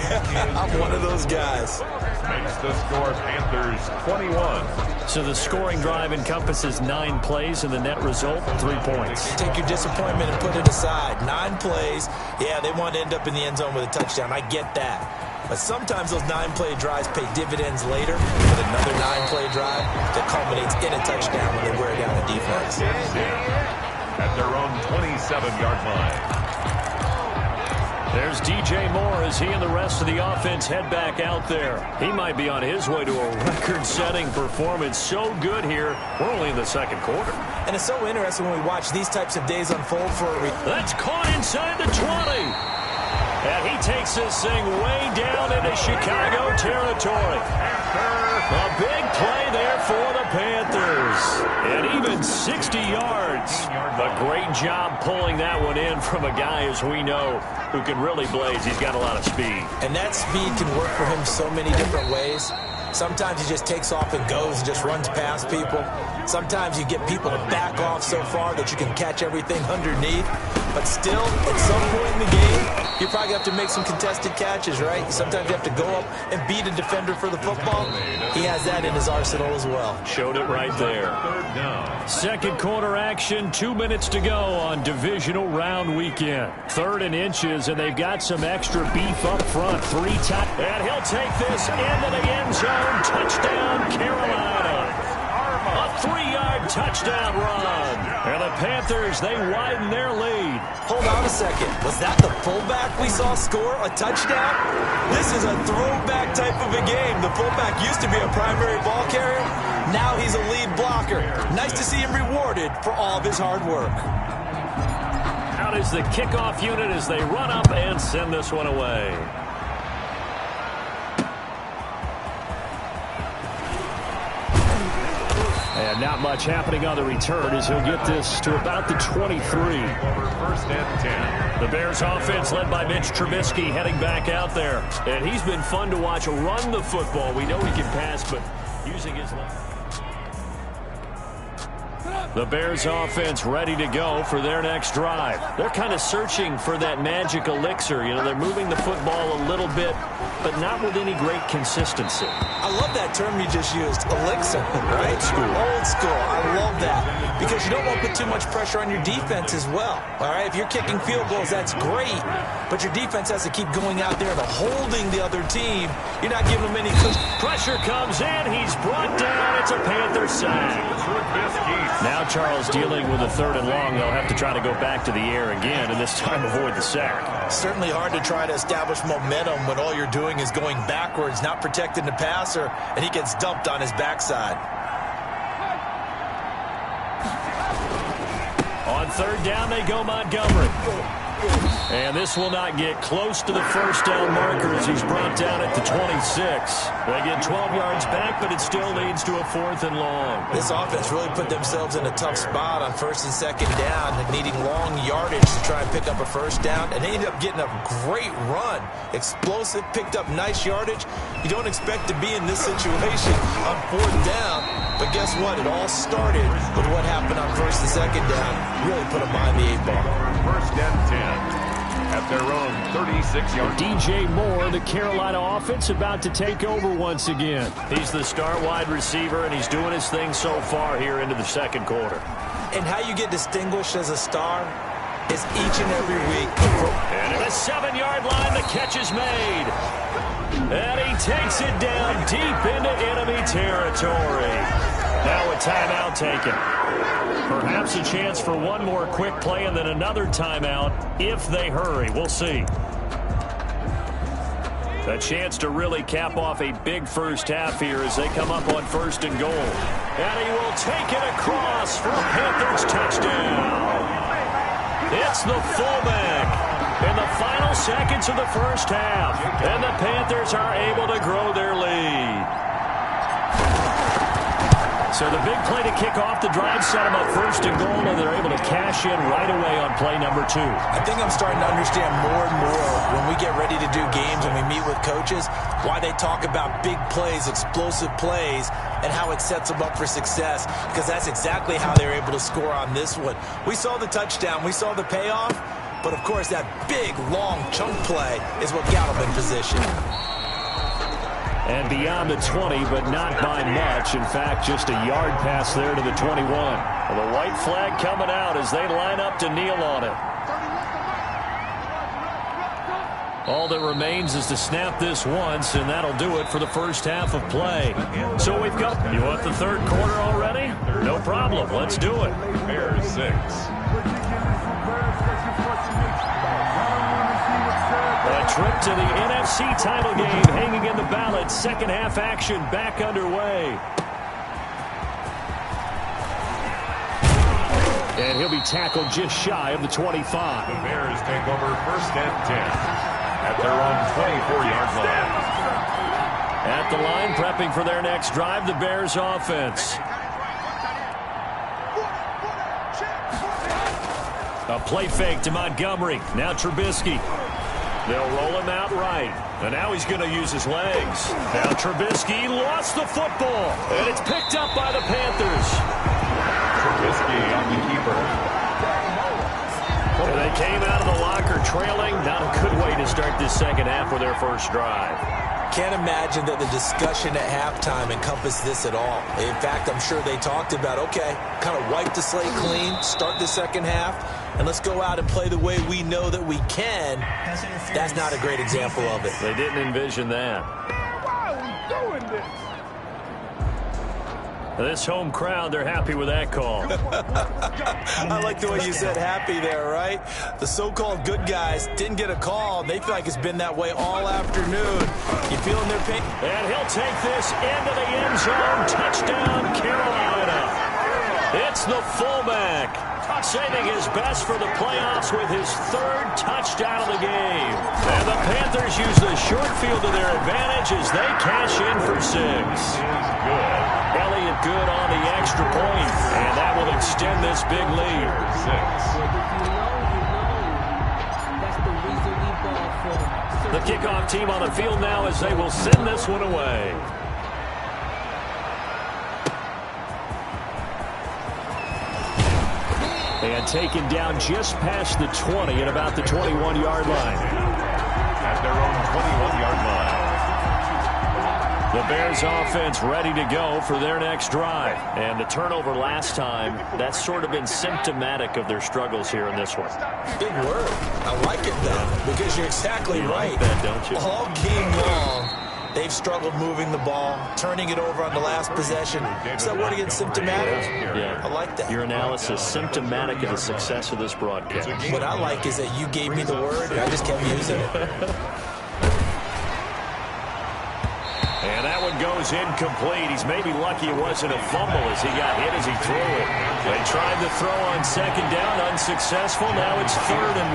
I'm one of those guys. Makes the score Panthers 21. So the scoring drive encompasses 9 plays, and the net result, 3 points. Take your disappointment and put it aside. 9 plays. Yeah, they want to end up in the end zone with a touchdown. I get that. But sometimes those 9-play drives pay dividends later with another 9-play drive that culminates in a touchdown when they wear down the defense. At their own 27-yard line. There's DJ Moore as he and the rest of the offense head back out there. He might be on his way to a record-setting performance. So good here. We're only in the second quarter. And it's so interesting when we watch these types of days unfold for a That's caught inside the 20. And he takes this thing way down into Chicago territory. A big play there for the Panthers. And even 60 yards. A great job pulling that one in from a guy, as we know, who can really blaze. He's got a lot of speed. And that speed can work for him so many different ways. Sometimes he just takes off and goes and just runs past people. Sometimes you get people to back off so far that you can catch everything underneath. But still, at some point in the game, you probably have to make some contested catches, right? Sometimes you have to go up and beat a defender for the football. He has that in his arsenal as well. Showed it right there. Second quarter action, 2 minutes to go on divisional round weekend. 3rd and inches, and they've got some extra beef up front. 3 times. And he'll take this into the end zone. Touchdown, Carolina. A 3-yard touchdown run. And the Panthers, they widen their lead. Hold on a second. Was that the fullback we saw score a touchdown? This is a throwback type of a game. The fullback used to be a primary ball carrier. Now he's a lead blocker. Nice to see him rewarded for all of his hard work. Out is the kickoff unit as they run up and send this one away. And not much happening on the return as he'll get this to about the 23. First and 10. The Bears offense led by Mitch Trubisky heading back out there. And he's been fun to watch run the football. We know he can pass, but using his left. The Bears offense ready to go for their next drive. They're kind of searching for that magic elixir. You know, they're moving the football a little bit, but not with any great consistency. I love that term you just used, elixir, right? Old school. Old school. I love that because you don't want to put too much pressure on your defense as well. All right, if you're kicking field goals, that's great, but your defense has to keep going out there and holding the other team. You're not giving them any pressure comes in. He's brought down. It's a Panther sack. Now Charles dealing with a 3rd and long. They'll have to try to go back to the air again, and this time avoid the sack. Certainly hard to try to establish momentum when all you're doing is going backwards, not protecting the passer, and he gets dumped on his backside. On 3rd down, they go Montgomery. And this will not get close to the first down marker as he's brought down at the 26. They get 12 yards back, but it still leads to a 4th and long. This offense really put themselves in a tough spot on 1st and 2nd down and needing long yardage to try and pick up a first down. And they ended up getting a great run. Explosive, picked up nice yardage. You don't expect to be in this situation on 4th down. But guess what? It all started with what happened on 1st and 2nd down. Really put them behind the 8 ball. First and 10. At their own 36-yard. DJ Moore, the Carolina offense, about to take over once again. He's the star wide receiver, and he's doing his thing so far here into the second quarter. And how you get distinguished as a star is each and every week. And at a 7-yard line, the catch is made. And he takes it down deep into enemy territory. Now a timeout taken. Perhaps a chance for one more quick play and then another timeout if they hurry. We'll see. A chance to really cap off a big first half here as they come up on 1st and goal. And he will take it across for a Panthers touchdown. It's the fullback in the final seconds of the first half. And the Panthers are able to grow their lead. So the big play to kick off the drive set them up 1st and goal, and they're able to cash in right away on play number 2. I think I'm starting to understand more and more when we get ready to do games and we meet with coaches why they talk about big plays, explosive plays, and how it sets them up for success, because that's exactly how they're able to score on this one. We saw the touchdown. We saw the payoff, but, of course, that big, long chunk play is what got them in position. And beyond the 20, but not by much. In fact, just a yard pass there to the 21. Well, the white flag coming out as they line up to kneel on it. All that remains is to snap this once, and that'll do it for the first half of play. So we've got, you want the 3rd quarter already? No problem. Let's do it. Bears 6. trip to the NFC title game hanging in the balance. Second half action back underway. And he'll be tackled just shy of the 25. The Bears take over 1st and 10 at their own 24-yard line. At the line, prepping for their next drive, the Bears offense. A play fake to Montgomery. Now Trubisky. They'll roll him out right. And now he's going to use his legs. Now Trubisky lost the football. And it's picked up by the Panthers. Trubisky on the keeper. And they came out of the locker trailing. Not a good way to start this second half with their first drive. Can't imagine that the discussion at halftime encompassed this at all. In fact, I'm sure they talked about, okay, kind of wipe the slate clean, start the second half, and let's go out and play the way we know that we can. That's not a great example of it. They didn't envision that. Why are we doing this? This home crowd, they're happy with that call. I like the way you said happy there, right? The so-called good guys didn't get a call. They feel like it's been that way all afternoon. You feeling their pain? And he'll take this into the end zone. Touchdown, Carolina. It's the fullback, saving his best for the playoffs with his 3rd touchdown of the game. And the Panthers use the short field to their advantage as they cash in for 6. Elliott good on the extra point, and that will extend this big lead. 6. The kickoff team on the field now as they will send this one away. And taken down just past the 20 at about the 21-yard line. At their own 21-yard line. The Bears offense ready to go for their next drive. And the turnover last time, that's sort of been symptomatic of their struggles here in this one. Big word. I like it, though, because you're exactly right. Like that, don't you? All game long, they've struggled moving the ball, turning it over on the last possession. Is that word against symptomatic? Yeah. I like that. Your analysis symptomatic of the success of this broadcast. What I like is that you gave me the word, and I just kept using it. And that one goes incomplete. He's maybe lucky it wasn't a fumble as he got hit as he threw it. They tried to throw on second down, unsuccessful. Now it's 3rd and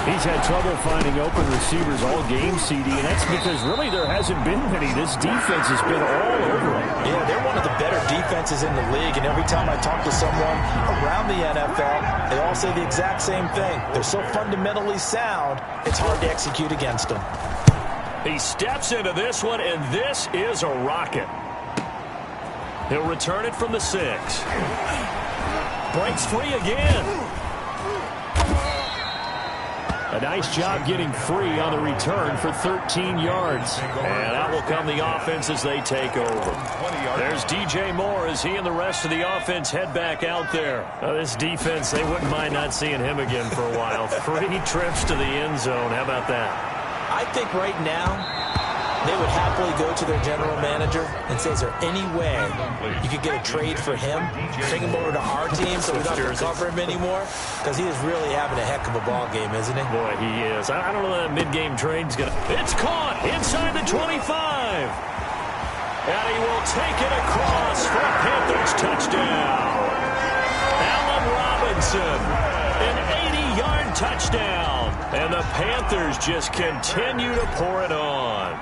1. He's had trouble finding open receivers all game, CD, and that's because really there hasn't been many. This defense has been all over him. Yeah, they're one of the better defenses in the league, and every time I talk to someone around the NFL, they all say the exact same thing. They're so fundamentally sound, it's hard to execute against them. He steps into this one, and this is a rocket. He'll return it from the 6. Breaks free again. A nice job getting free on the return for 13 yards. And out will come the offense as they take over. There's DJ Moore as he and the rest of the offense head back out there. This defense, they wouldn't mind not seeing him again for a while. 3 trips to the end zone. How about that? I think right now they would happily go to their general manager and say, is there any way you could get a trade for him? Bring him over to our team so we don't have to cover him anymore? Because he is really having a heck of a ball game, isn't he? Boy, he is. I don't know that mid-game trade's going to... It's caught inside the 25. And he will take it across for a Panthers touchdown. Allen Robinson, an 80-yard touchdown. And the Panthers just continue to pour it on.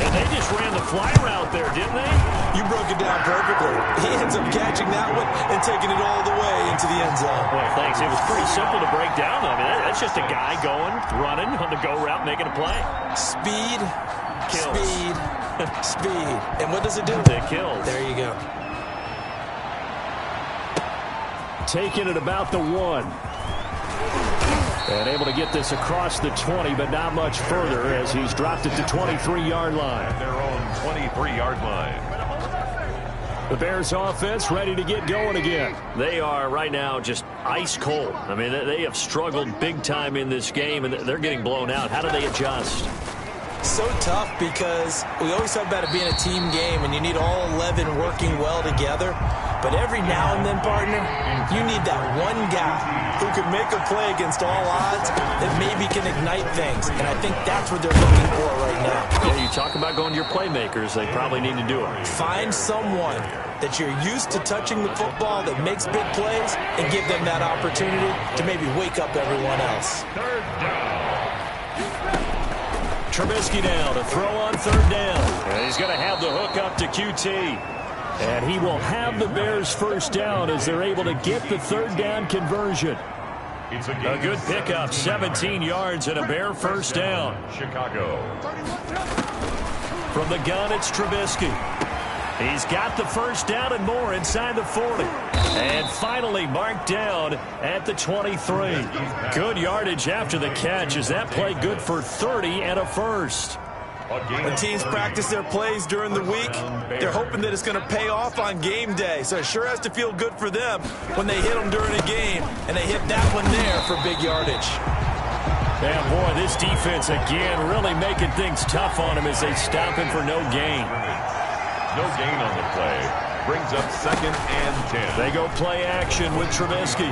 And they just ran the fly route there, didn't they? You broke it down perfectly. He ends up catching that one and taking it all the way into the end zone. Well, thanks. It was pretty simple to break down. I mean, that's just a guy going, running on the go route, making a play. Speed, kills. Speed, speed. And what does it do? It kills. There you go. Taking it about the 1. And able to get this across the 20, but not much further as he's dropped it to 23-yard line. At their own 23-yard line. The Bears offense ready to get going again. They are right now just ice cold. I mean, they have struggled big time in this game, and they're getting blown out. How do they adjust? So tough because we always talk about it being a team game, and you need all 11 working well together. But But every now and then, partner, you need that one guy who can make a play against all odds that maybe can ignite things. And I think that's what they're looking for right now. Yeah, you talk about going to your playmakers. They probably need to do it. Find someone that you're used to touching the football that makes big plays and give them that opportunity to maybe wake up everyone else. Trubisky now to throw on third down. And he's going to have the hook up to QT. And he will have the Bears first down as they're able to get the third down conversion. A good pickup, 17 yards and a Bear first down. Chicago. From the gun, it's Trubisky. He's got the first down and more inside the 40. And finally marked down at the 23. Good yardage after the catch. Is that play good for 30 and a first? When teams practice their plays during the week, they're hoping that it's going to pay off on game day. So it sure has to feel good for them when they hit them during a game, and they hit that one there for big yardage. Yeah, boy, this defense again really making things tough on him as they stop him for no gain. No gain on the play. Brings up 2nd and 10. They go play action with Trubisky.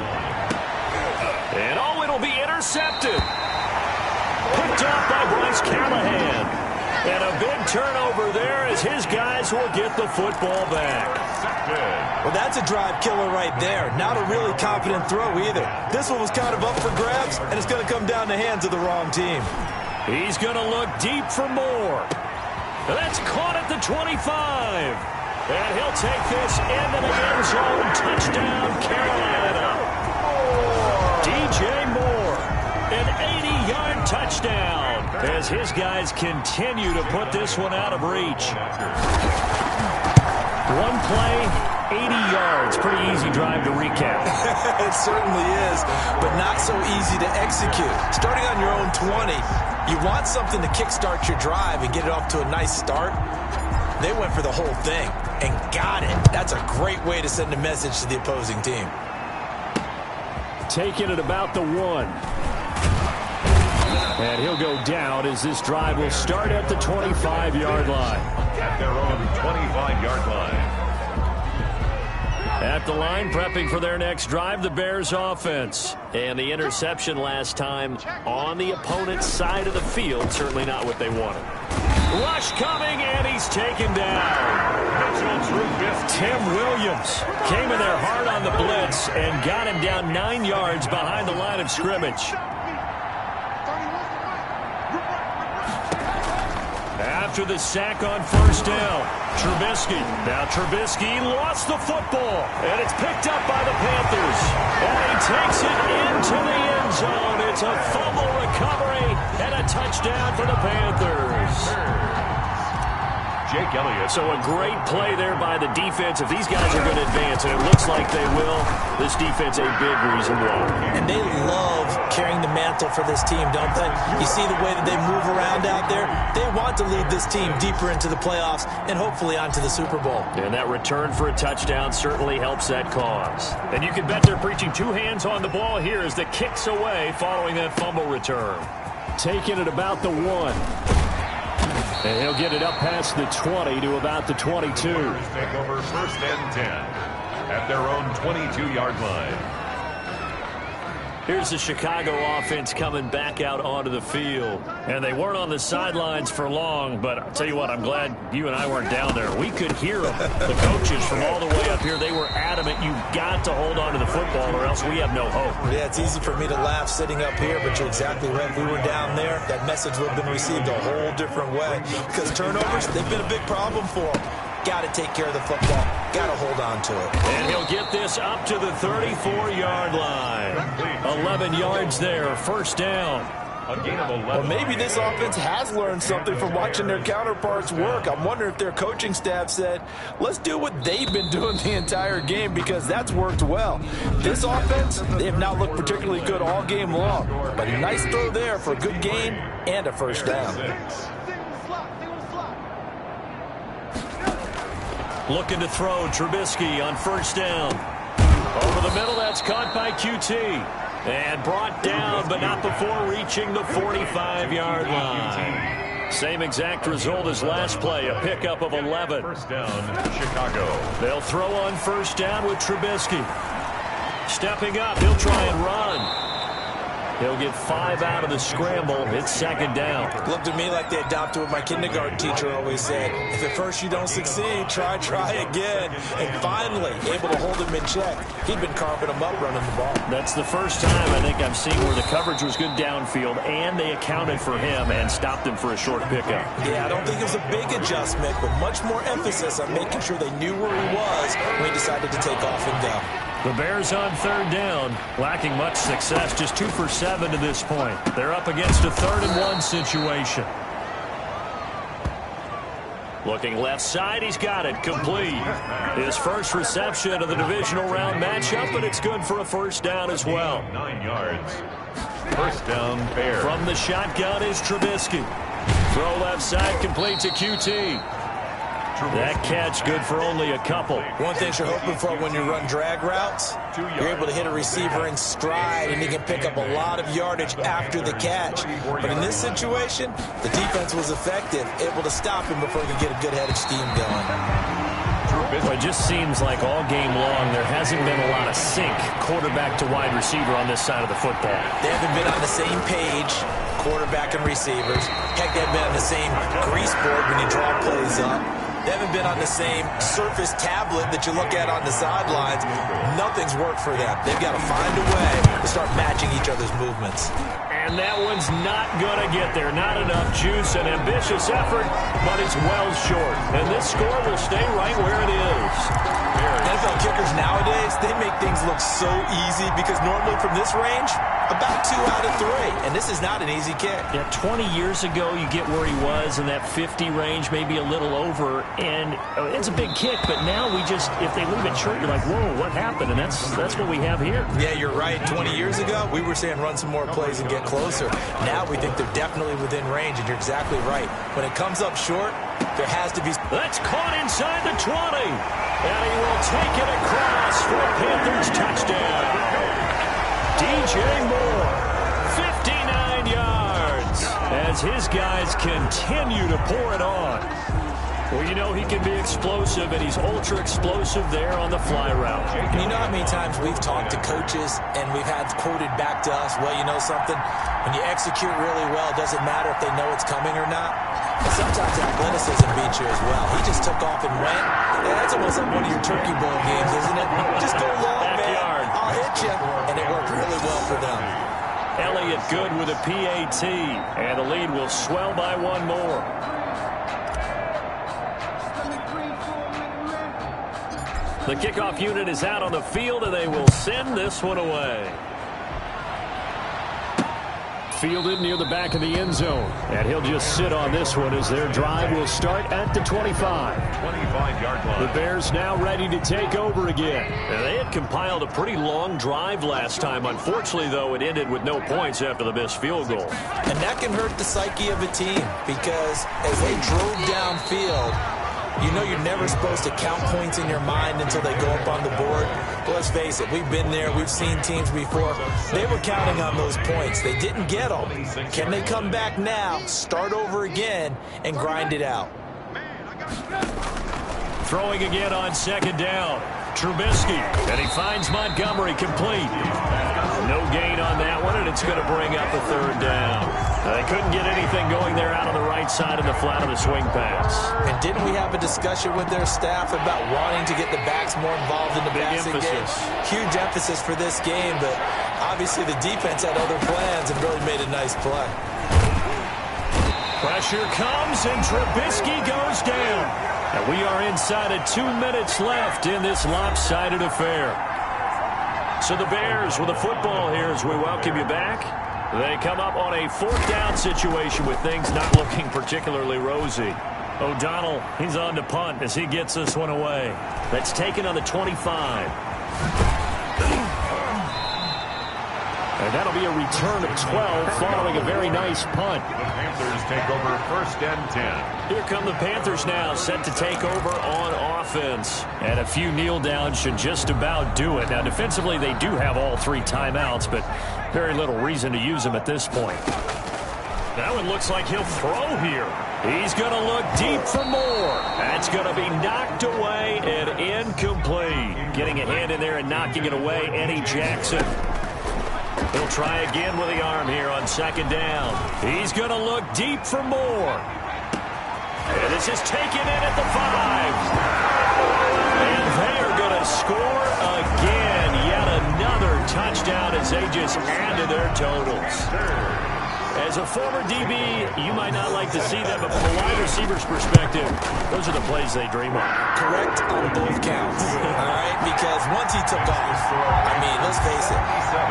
And oh, it'll be intercepted. Picked up by Bryce Callahan. And a big turnover there as his guys will get the football back. Well, that's a drive killer right there. Not a really confident throw either. This one was kind of up for grabs, and it's going to come down the hands of the wrong team. He's going to look deep for more. That's caught at the 25. And he'll take this into the end zone. Touchdown, Carolina. DJ Moore, an 80-yard touchdown as his guys continue to put this one out of reach. One play, 80 yards. Pretty easy drive to recap. It certainly is, but not so easy to execute. Starting on your own 20, you want something to kickstart your drive and get it off to a nice start. They went for the whole thing and got it. That's a great way to send a message to the opposing team. Taking it about the 1. And he'll go down as this drive will start at the 25-yard line. At their own 25-yard line. At the line, prepping for their next drive, the Bears offense. And the interception last time on the opponent's side of the field, certainly not what they wanted. Rush coming, and he's taken down. Tim Williams came in there hard on the blitz and got him down 9 yards behind the line of scrimmage. After the sack on first down, Trubisky. Now Trubisky lost the football, and it's picked up by the Panthers. And he takes it into the end zone. It's a fumble recovery and a touchdown for the Panthers. Jake Elliott. So a great play there by the defense. If these guys are going to advance, and it looks like they will, this defense a big reason why. And they love carrying the mantle for this team, don't they? You see the way that they move around out there? They want to lead this team deeper into the playoffs and hopefully onto the Super Bowl. And that return for a touchdown certainly helps that cause. And you can bet they're preaching 2 hands on the ball here as the kicks away following that fumble return. Taking it about the 1. And he'll get it up past the 20 to about the 22. Take over 1st and 10 at their own 22-yard line. Here's the Chicago offense coming back out onto the field. And they weren't on the sidelines for long, but I'll tell you what, I'm glad you and I weren't down there. We could hear them. The coaches from all the way up here, they were adamant, you've got to hold on to the football or else we have no hope. Yeah, it's easy for me to laugh sitting up here, but you're exactly right. If we were down there, that message would have been received a whole different way. Because turnovers, they've been a big problem for them. Got to take care of the football. Got to hold on to it. And he'll get this up to the 34-yard line. 11 yards there, first down. A gain of 11. Well, maybe this offense has learned something from watching their counterparts work. I'm wondering if their coaching staff said, let's do what they've been doing the entire game because that's worked well. This offense, they have not looked particularly good all game long. But a nice throw there for a good gain and a first down. Looking to throw, Trubisky on first down. Over the middle, that's caught by QT. And brought down, but not before reaching the 45-yard line. Same exact result as last play, a pickup of 11. First down, Chicago. They'll throw on first down with Trubisky. Stepping up, he'll try and run. He'll get 5 out of the scramble. It's second down. Looked to me like they adopted what my kindergarten teacher always said. If at first you don't succeed, try again. And finally, able to hold him in check. He'd been carving him up running the ball. That's the first time I think I've seen where the coverage was good downfield, and they accounted for him and stopped him for a short pickup. Yeah, I don't think it was a big adjustment, but much more emphasis on making sure they knew where he was when he decided to take off and go. The Bears on third down, lacking much success, just 2 for 7 to this point. They're up against a 3rd-and-1 situation. Looking left side, he's got it, complete. His first reception of the divisional round matchup, but it's good for a first down as well. 9 yards. First down, Bears. From the shotgun is Trubisky. Throw left side, complete to QT. That catch good for only a couple. One thing you're hoping for when you run drag routes, you're able to hit a receiver in stride, and he can pick up a lot of yardage after the catch. But in this situation, the defense was effective, able to stop him before he could get a good head of steam going. Well, it just seems like all game long there hasn't been a lot of sync quarterback to wide receiver on this side of the football. They haven't been on the same page, quarterback and receivers. Heck, they haven't been on the same grease board when you draw plays up. They haven't been on the same surface tablet that you look at on the sidelines. Nothing's worked for them. They've got to find a way to start matching each other's movements. And that one's not going to get there. Not enough juice, an ambitious effort, but it's well short. And this score will stay right where it is. NFL kickers nowadays, they make things look so easy because normally from this range, about 2 out of 3. And this is not an easy kick. Yeah, 20 years ago, you get where he was in that 50 range, maybe a little over. And it's a big kick, but now we just, if they leave it short, you're like, whoa, what happened? And that's what we have here. Yeah, you're right. 20 years ago, we were saying run some more plays and get closer. Now we think they're definitely within range, and you're exactly right. When it comes up short, there has to be... That's caught inside the 20. And he will take it across for a Panthers touchdown. DJ Moore, 59 yards, as his guys continue to pour it on. Well, you know he can be explosive, and he's ultra-explosive there on the fly route. And you know how many times we've talked to coaches, and we've had quoted back to us, well, you know something? When you execute really well, it doesn't matter if they know it's coming or not. And sometimes athleticism beats you as well. He just took off and went. Yeah, that's almost like one of your Turkey Bowl games, isn't it? Just go long, backyard. Man. I'll hit you. And it worked really well for them. Elliott good with a PAT, and the lead will swell by 1 more. The kickoff unit is out on the field, and they will send this one away. Fielded near the back of the end zone, and he'll just sit on this one as their drive will start at the 25. 25-yard line. The Bears now ready to take over again. And they had compiled a pretty long drive last time. Unfortunately, though, it ended with no points after the missed field goal. And that can hurt the psyche of a team because as they drove downfield, you know you're never supposed to count points in your mind until they go up on the board. But let's face it, we've been there. We've seen teams before. They were counting on those points. They didn't get them. Can they come back now, start over again, and grind it out? Throwing again on second down. Trubisky, and he finds Montgomery complete. No gain on that one, and it's going to bring up a 3rd down. They couldn't get anything going there out on the right side of the flat of the swing pass. And didn't we have a discussion with their staff about wanting to get the backs more involved in the passing game? Huge emphasis for this game, but obviously the defense had other plans and really made a nice play. Pressure comes, and Trubisky goes down. And we are inside of 2 minutes left in this lopsided affair. So the Bears with the football here as we welcome you back. They come up on a 4th down situation with things not looking particularly rosy. O'Donnell, he's on to punt as he gets this one away. That's taken on the 25. And that'll be a return of 12 following a very nice punt. The Panthers take over 1st and 10. Here come the Panthers now, set to take over on offense. And a few kneel downs should just about do it. Now, defensively, they do have all 3 timeouts, but very little reason to use them at this point. That one looks like he'll throw here. He's going to look deep for more. That's going to be knocked away and incomplete. Getting a hand in there and knocking it away, Eddie Jackson. He'll try again with the arm here on second down. He's going to look deep for more. And this is taken in at the 5. And they're going to score again. Yet another touchdown as they just add to their totals. As a former DB, you might not like to see that, but from a wide receiver's perspective, those are the plays they dream of. Correct on both counts, all right? Because once he took off, I mean, let's face it,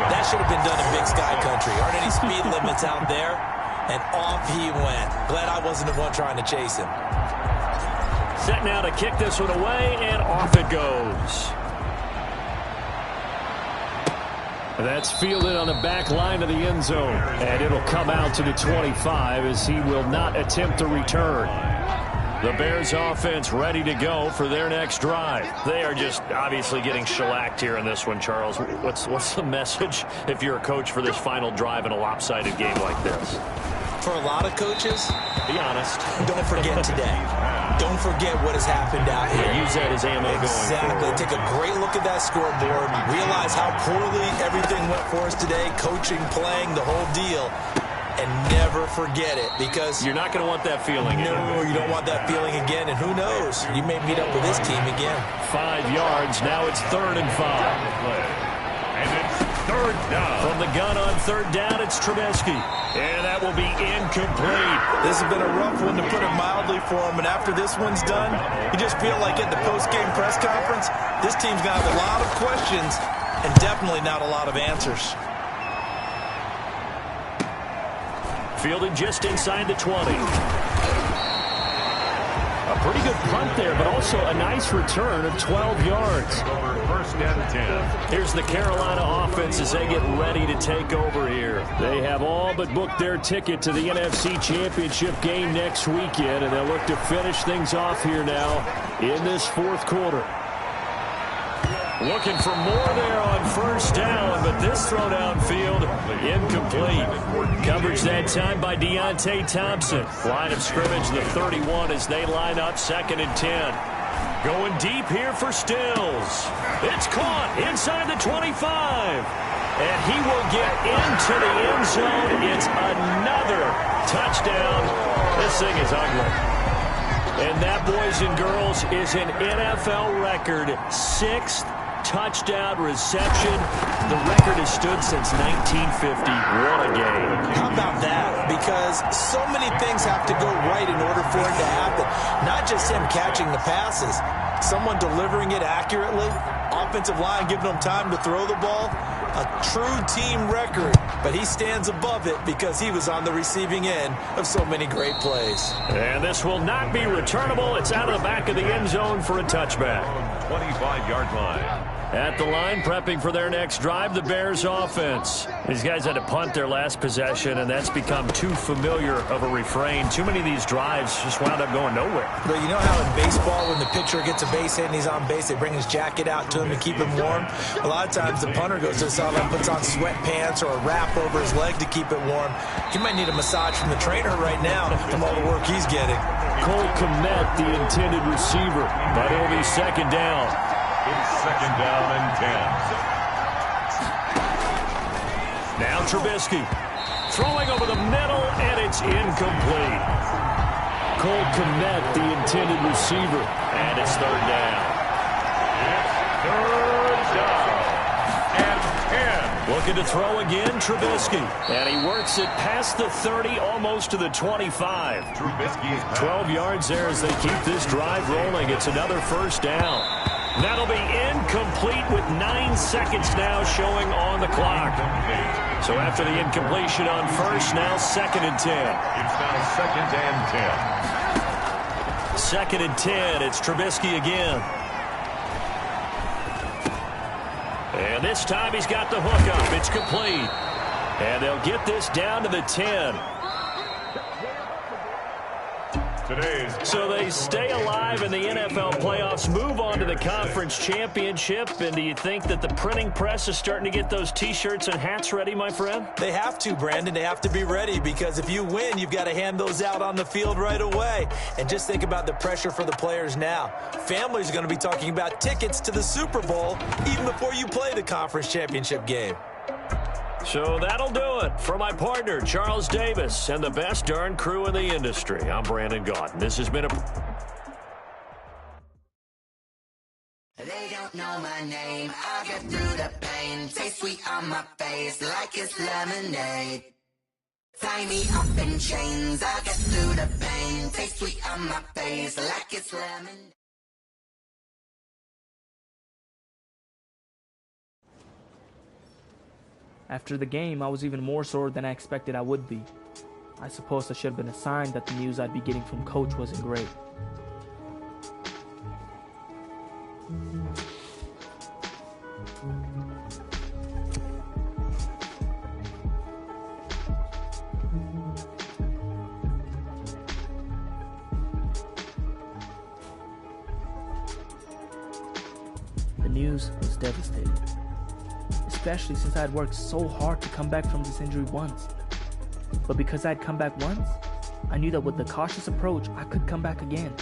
that should have been done in Big Sky Country. Aren't any speed limits out there? And off he went. Glad I wasn't the one trying to chase him. Set now to kick this one away, and off it goes. That's fielded on the back line of the end zone. And it'll come out to the 25 as he will not attempt to return. The Bears offense ready to go for their next drive. They are just obviously getting shellacked here in this one, Charles. What's the message if you're a coach for this final drive in a lopsided game like this? For a lot of coaches, be honest, don't forget today. Don't forget what has happened out here. Yeah, use that as ammo going forward. Take a great look at that scoreboard. Realize how poorly everything went for us today. Coaching, playing, the whole deal. And never forget it, because you're not going to want that feeling again. No, you don't want that feeling again. And who knows? You may meet up with this team again. 5 yards. Now it's 3rd and 5. And it's 3rd down. From the gun on 3rd down, it's Trubisky. And that will be incomplete. This has been a rough one, to put it mildly, for him. And after this one's done, you just feel like at the post-game press conference, this team's going to have a lot of questions and definitely not a lot of answers. Fielded just inside the 20. A pretty good punt there, but also a nice return of 12 yards. Over 1st and 10. Here's the Carolina offense as they get ready to take over here. They have all but booked their ticket to the NFC Championship game next weekend, and they'll look to finish things off here now in this 4th quarter. Looking for more there on 1st down, but this throw downfield, incomplete. Coverage that time by Deontay Thompson. Line of scrimmage, the 31, as they line up 2nd and 10. Going deep here for Stills. It's caught inside the 25. And he will get into the end zone. It's another touchdown. This thing is ugly. And that, boys and girls, is an NFL record 6th touchdown reception. The record has stood since 1950. What a game. How about that? Because so many things have to go right in order for it to happen. Not just him catching the passes. Someone delivering it accurately. Offensive line giving them time to throw the ball. A true team record. But he stands above it because he was on the receiving end of so many great plays. And this will not be returnable. It's out of the back of the end zone for a touchback. 25-yard line. At the line, prepping for their next drive, the Bears offense. These guys had to punt their last possession, and that's become too familiar of a refrain. Too many of these drives just wound up going nowhere. But you know how in baseball, when the pitcher gets a base hit and he's on base, they bring his jacket out to him to keep him warm? A lot of times the punter goes to the sideline, puts on sweatpants or a wrap over his leg to keep it warm. He might need a massage from the trainer right now from all the work he's getting. Cole Kmet, the intended receiver, but it'll be 2nd down. It's 2nd down and 10. Now Trubisky throwing over the middle, and it's incomplete. Cole Kmet, the intended receiver, and it's 3rd down. It's 3rd down and 10. Looking to throw again, Trubisky. And he works it past the 30, almost to the 25. Trubisky's 12 yards there as they keep this drive rolling. It's another 1st down. That'll be incomplete with 9 seconds now showing on the clock. So after the incompletion on 1st, now 2nd and 10. It's now 2nd and 10. 2nd and 10. It's Trubisky again. And this time he's got the hook up. It's complete. And they'll get this down to the 10. So they stay alive in the NFL playoffs, move on to the conference championship, and do you think that the printing press is starting to get those T-shirts and hats ready, my friend? They have to, Brandon. They have to be ready because if you win, you've got to hand those out on the field right away. And just think about the pressure for the players now. Families are going to be talking about tickets to the Super Bowl even before you play the conference championship game. So that'll do it. For my partner, Charles Davis, and the best darn crew in the industry, I'm Brandon Gaudin. This has been They don't know my name. I get through the pain. Taste sweet on my face like it's lemonade. Tie me up in chains. I get through the pain. Taste sweet on my face like it's lemonade. After the game, I was even more sore than I expected I would be. I suppose that should have been a sign that the news I'd be getting from Coach wasn't great. The news was devastating, especially since I had worked so hard to come back from this injury once. But because I'd come back once, I knew that with the cautious approach, I could come back again.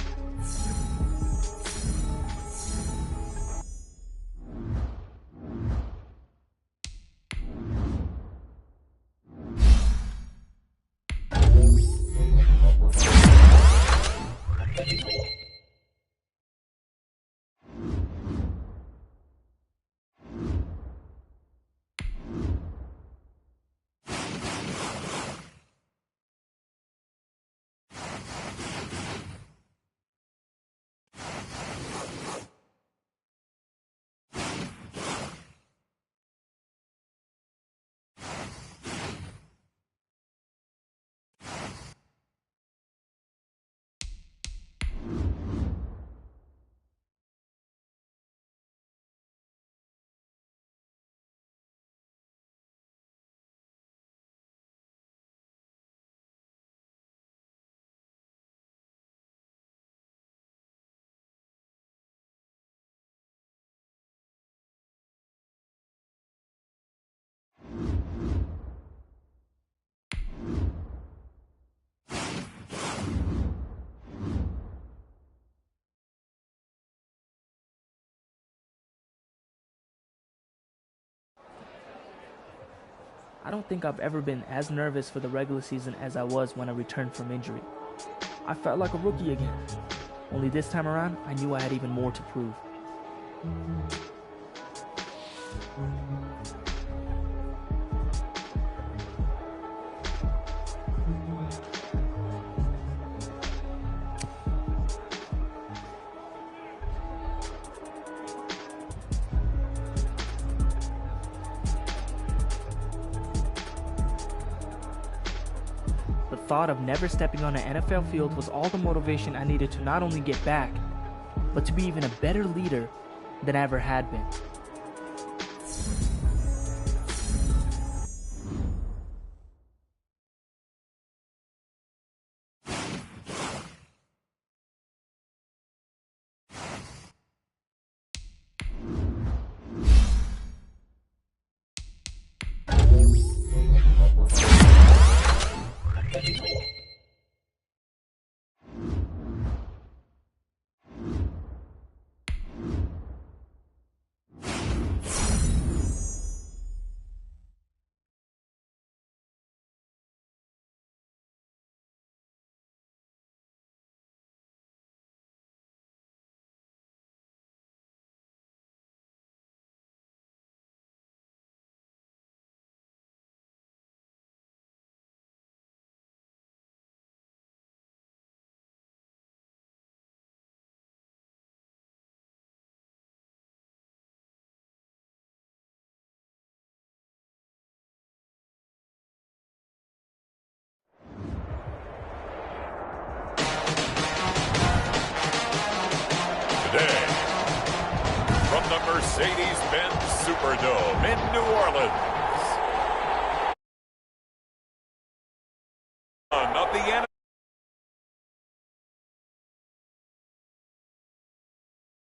I don't think I've ever been as nervous for the regular season as I was when I returned from injury. I felt like a rookie again. Only this time around, I knew I had even more to prove. The thought of never stepping on an NFL field was all the motivation I needed to not only get back, but to be even a better leader than I ever had been. From the Mercedes-Benz Superdome in New Orleans,